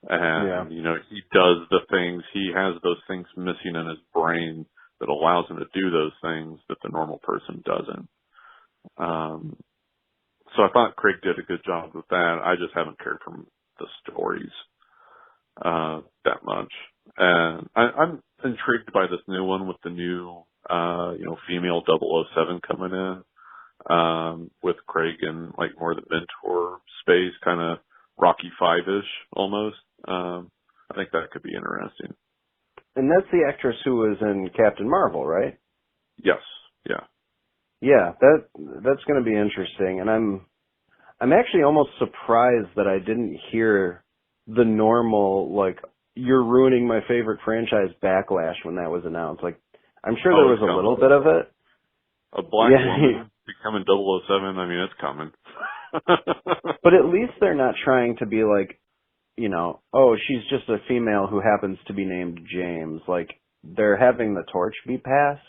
And, you know, he does the things, he has those things missing in his brain that allows him to do those things that the normal person doesn't. So I thought Craig did a good job with that. I just haven't cared for the stories, that much. And I'm intrigued by this new one with the new, you know, female 007 coming in. With Craig in like more the mentor space, kind of Rocky V-ish almost. I think that could be interesting. And that's the actress who was in Captain Marvel, right? Yes. Yeah. Yeah, that's going to be interesting. And I'm actually almost surprised that I didn't hear the normal, like, you're ruining my favorite franchise backlash when that was announced. Like, I'm sure there was a little bit of it. A black woman becoming 007, I mean, it's coming. But at least they're not trying to be like, you know, oh, she's just a female who happens to be named James. Like, they're having the torch be passed.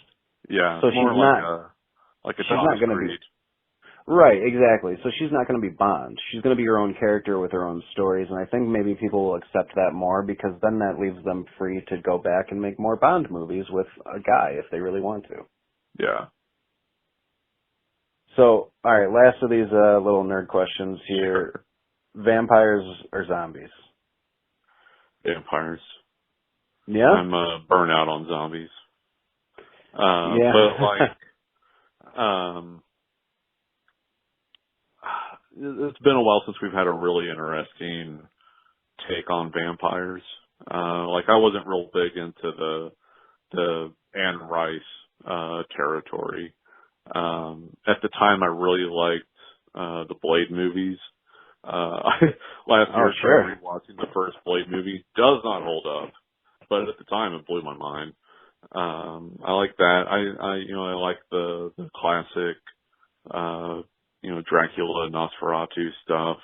Yeah, so she's like not a she's not going to be right, exactly. So she's not going to be Bond. She's going to be her own character with her own stories, and I think maybe people will accept that more, because then that leaves them free to go back and make more Bond movies with a guy if they really want to. Yeah. So, all right, last of these little nerd questions here. Sure. Vampires or zombies? Vampires. Yeah? I'm burnt out on zombies. Yeah. But like, it's been a while since we've had a really interesting take on vampires. Like I wasn't real big into the Anne Rice territory. At the time I really liked the Blade movies. Last year I started rewatching the first Blade movie. Does not hold up. but at the time it blew my mind. I like that. I like the classic, Dracula, Nosferatu stuff.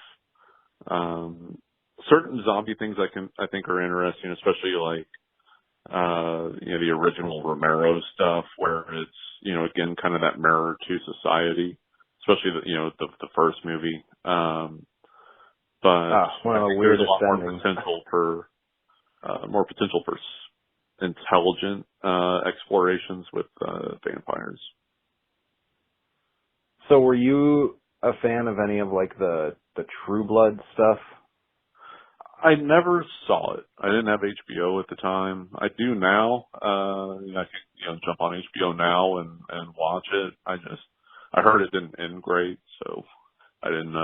Certain zombie things I think are interesting, especially like, the original Romero stuff where it's, again, kind of that mirror to society, especially the first movie. But one I of the think there's a weirdest lot endings. more potential for intelligent, explorations with, vampires. So were you a fan of any of like the True Blood stuff? I never saw it. I didn't have HBO at the time. I do now. I can, jump on HBO now and watch it. I heard it didn't end great, so I didn't,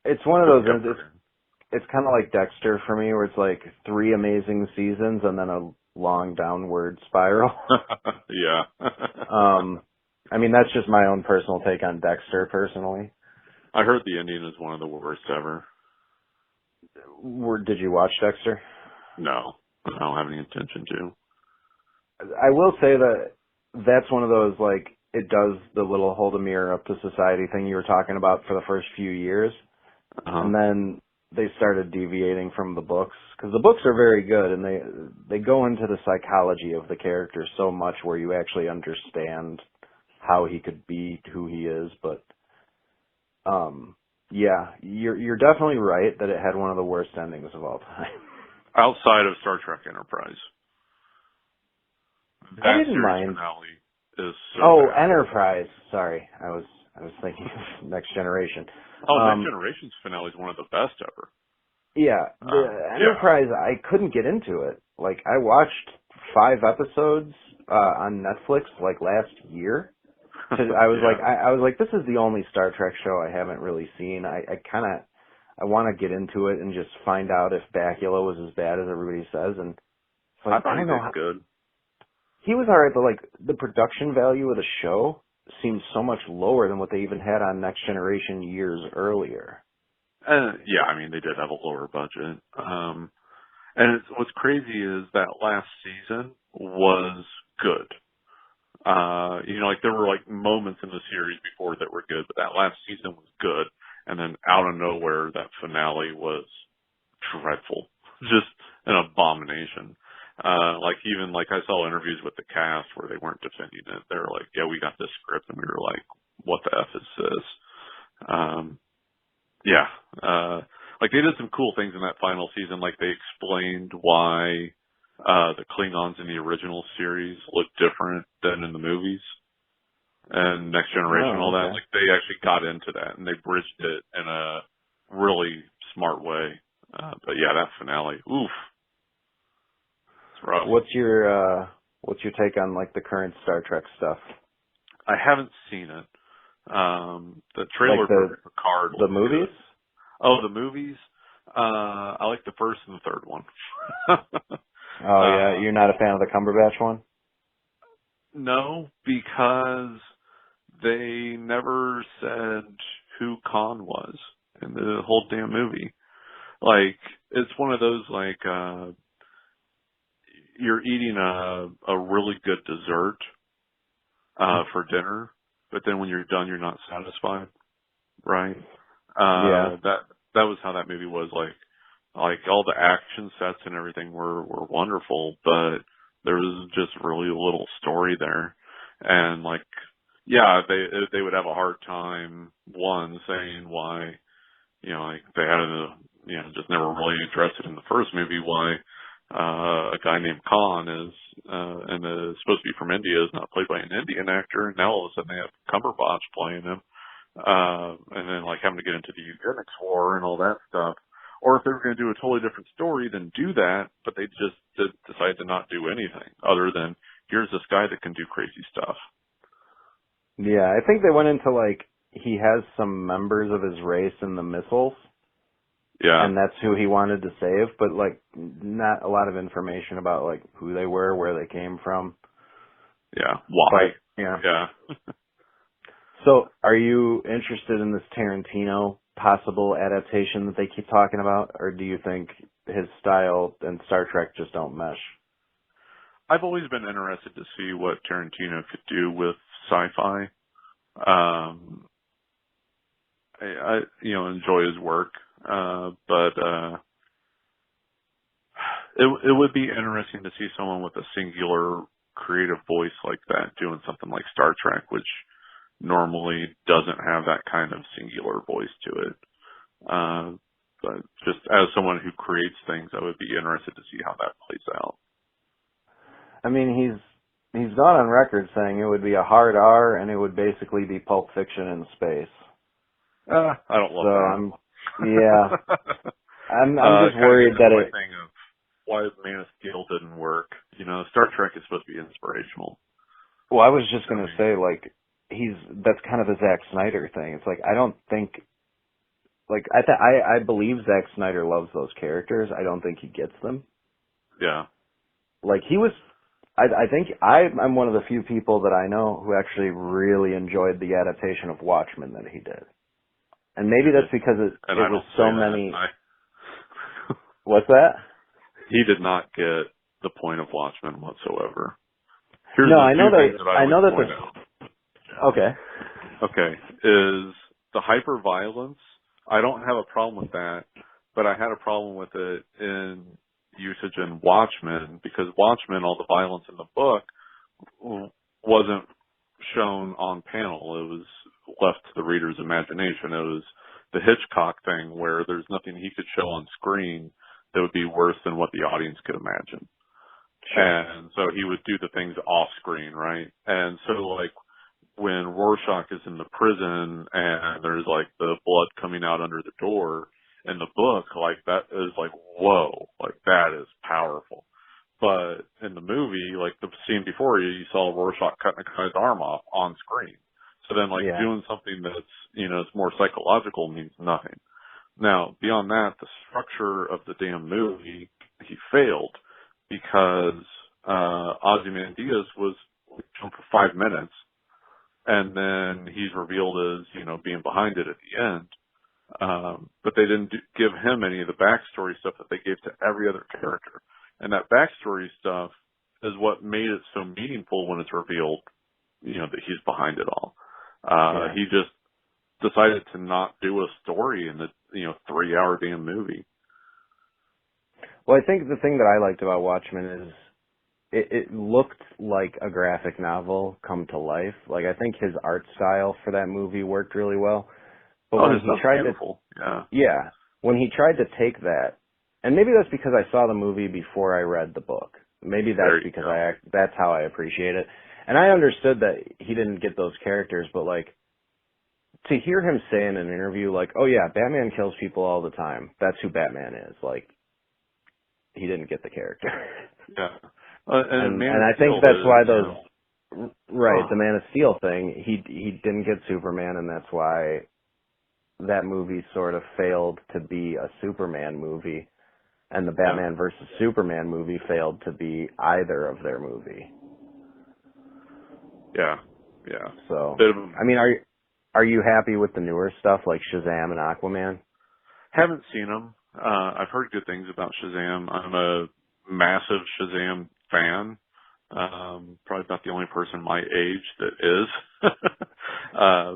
It's one of those, it's kind of like Dexter for me, where it's like 3 amazing seasons and then a long downward spiral. Yeah. I mean, that's just my own personal take on Dexter personally. I heard the ending is one of the worst ever. Did you watch Dexter? No, I don't have any intention to. I will say that that's one of those, like, it does the little hold a mirror up to society thing you were talking about for the first few years. And then they started deviating from the books, because the books are very good, and they go into the psychology of the character so much where you actually understand how he could be who he is. But yeah, you're definitely right that it had one of the worst endings of all time. Outside of Star Trek Enterprise. I didn't mind. Finale is so bad. Enterprise. Sorry, I was thinking of Next Generation. Next Generation's finale is one of the best ever. Yeah, the Enterprise, I couldn't get into it. Like, I watched 5 episodes on Netflix like last year. I was like, this is the only Star Trek show I haven't really seen. I want to get into it and just find out if Bakula was as bad as everybody says. And like, I thought he did good. He was alright, but like the production value of the show seems so much lower than what they even had on Next Generation years earlier. Yeah, I mean, they did have a lower budget. And what's crazy is that last season was good. Like there were like moments in the series before that were good, but that last season was good. And then out of nowhere, that finale was dreadful. Just an abomination. I saw interviews with the cast where they weren't defending it. They were like, yeah, we got this script. And we were like, what the F is this? They did some cool things in that final season. Like they explained why, the Klingons in the original series look different than in the movies and Next Generation, all that. Like they actually got into that and they bridged it in a really smart way. But yeah, that finale, oof. It's rough. What's your take on like the current Star Trek stuff? I haven't seen it. The trailer for Picard. The movies? Good. Oh, the movies? I like the first and the third one. Yeah, you're not a fan of the Cumberbatch one? No, because they never said who Khan was in the whole damn movie. Like, it's one of those, like, you're eating a really good dessert, for dinner, but then when you're done, you're not satisfied, right? Yeah. That was how that movie was. Like all the action sets and everything were wonderful, but there was just really little story there. And like, yeah, they would have a hard time, saying why, like they had just never really addressed it in the first movie, why, a guy named Khan is, supposed to be from India, is not played by an Indian actor. And now all of a sudden they have Cumberbatch playing him. And then like having to get into the eugenics war and all that stuff. Or if they were going to do a totally different story, then do that, but they just decided to not do anything other than, here's this guy that can do crazy stuff. Yeah, I think they went into like, he has some members of his race in the missiles. Yeah. And that's who he wanted to save, but like not a lot of information about like who they were, where they came from. Yeah. Why? But, yeah. Yeah. So are you interested in this Tarantino possible adaptation that they keep talking about, or do you think his style and Star Trek just don't mesh. I've always been interested to see what Tarantino could do with sci-fi. I enjoy his work, but it would be interesting to see someone with a singular creative voice like that doing something like Star Trek, which normally doesn't have that kind of singular voice to it. But just as someone who creates things, I would be interested to see how that plays out. I mean, he's gone on record saying it would be a hard R and it would basically be Pulp Fiction in space. I don't love that. I'm just worried that it. Thing of why Man of Steel didn't work. Star Trek is supposed to be inspirational. Well, I was just gonna say, like, that's kind of the Zack Snyder thing. It's like, I don't think, like, I believe Zack Snyder loves those characters. I don't think he gets them. Yeah. Like, I think I'm one of the few people that I know who actually really enjoyed the adaptation of Watchmen that he did. And maybe that's because it was so many. What's that? He did not get the point of Watchmen whatsoever. I know that. Okay. Okay. Is the hyper-violence, I don't have a problem with that, but I had a problem with it in usage in Watchmen, because Watchmen, all the violence in the book wasn't shown on panel. It was left to the reader's imagination. It was the Hitchcock thing where there's nothing he could show on screen that would be worse than what the audience could imagine. Sure. And so he would do the things off screen, right? And so, like, when Rorschach is in the prison and there's, like, the blood coming out under the door in the book, like, that is like, whoa, like, that is powerful. But in the movie, like, the scene before you saw Rorschach cutting a guy's arm off on screen. So then, like, doing something that's, it's more psychological means nothing. Now, beyond that, the structure of the damn movie, he failed because Ozymandias was shown for 5 minutes, and then he's revealed as, being behind it at the end. But they didn't give him any of the backstory stuff that they gave to every other character. And that backstory stuff is what made it so meaningful when it's revealed, that he's behind it all. He just decided to not do a story in the 3-hour damn movie. Well, I think the thing that I liked about Watchmen is it looked like a graphic novel come to life. Like, I think his art style for that movie worked really well. But when he tried when he tried to take that, and maybe that's because I saw the movie before I read the book. Maybe that's because that's how I appreciate it. And I understood that he didn't get those characters, but, like, to hear him say in an interview, like, oh yeah, Batman kills people all the time. That's who Batman is. Like, he didn't get the character. Yeah. And I think that's why those, the Man of Steel thing, he didn't get Superman, and that's why that movie sort of failed to be a Superman movie, and the Batman versus Superman movie failed to be either of their movie. Yeah. So, I mean, are you happy with the newer stuff like Shazam and Aquaman? Haven't seen them. I've heard good things about Shazam. I'm a massive Shazam fan. Probably about the only person my age that is.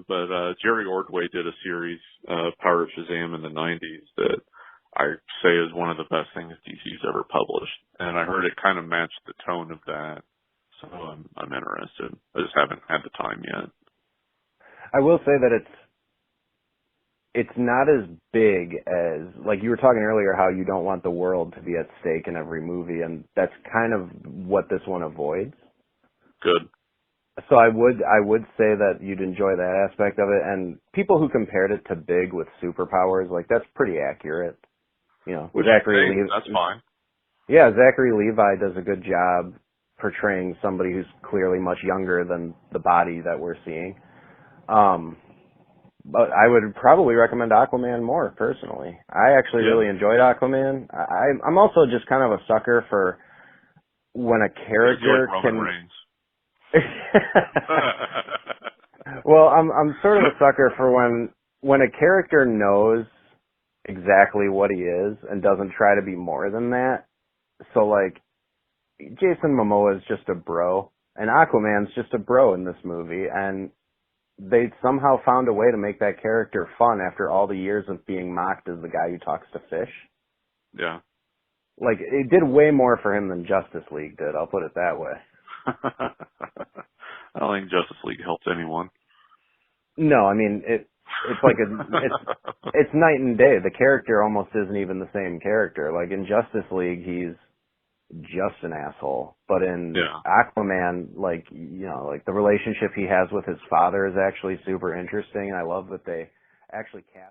But Jerry Ordway did a series, Power of Shazam in the 90s, that I say is one of the best things DC's ever published. And I heard it kind of matched the tone of that. So I'm interested. I just haven't had the time yet. I will say that it's not as big as, like you were talking earlier, how you don't want the world to be at stake in every movie, and that's kind of what this one avoids. Good. So I would say that you'd enjoy that aspect of it, and people who compared it to Big with superpowers, like, that's pretty accurate. Zachary Levi. That's fine. Yeah, Zachary Levi does a good job portraying somebody who's clearly much younger than the body that we're seeing. But I would probably recommend Aquaman more, personally. I actually really enjoyed Aquaman. I'm also just kind of a sucker for when a character can... Well, I'm sort of a sucker for when a character knows exactly what he is and doesn't try to be more than that. So like, Jason Momoa is just a bro, and Aquaman's just a bro in this movie, and they somehow found a way to make that character fun after all the years of being mocked as the guy who talks to fish. Yeah. Like, it did way more for him than Justice League did, I'll put it that way. I don't think Justice League helped anyone. No, I mean, it's like it's night and day. The character almost isn't even the same character. Like, in Justice League, he's just an asshole. But in Aquaman, like, you know, like the relationship he has with his father is actually super interesting. And I love that they actually cast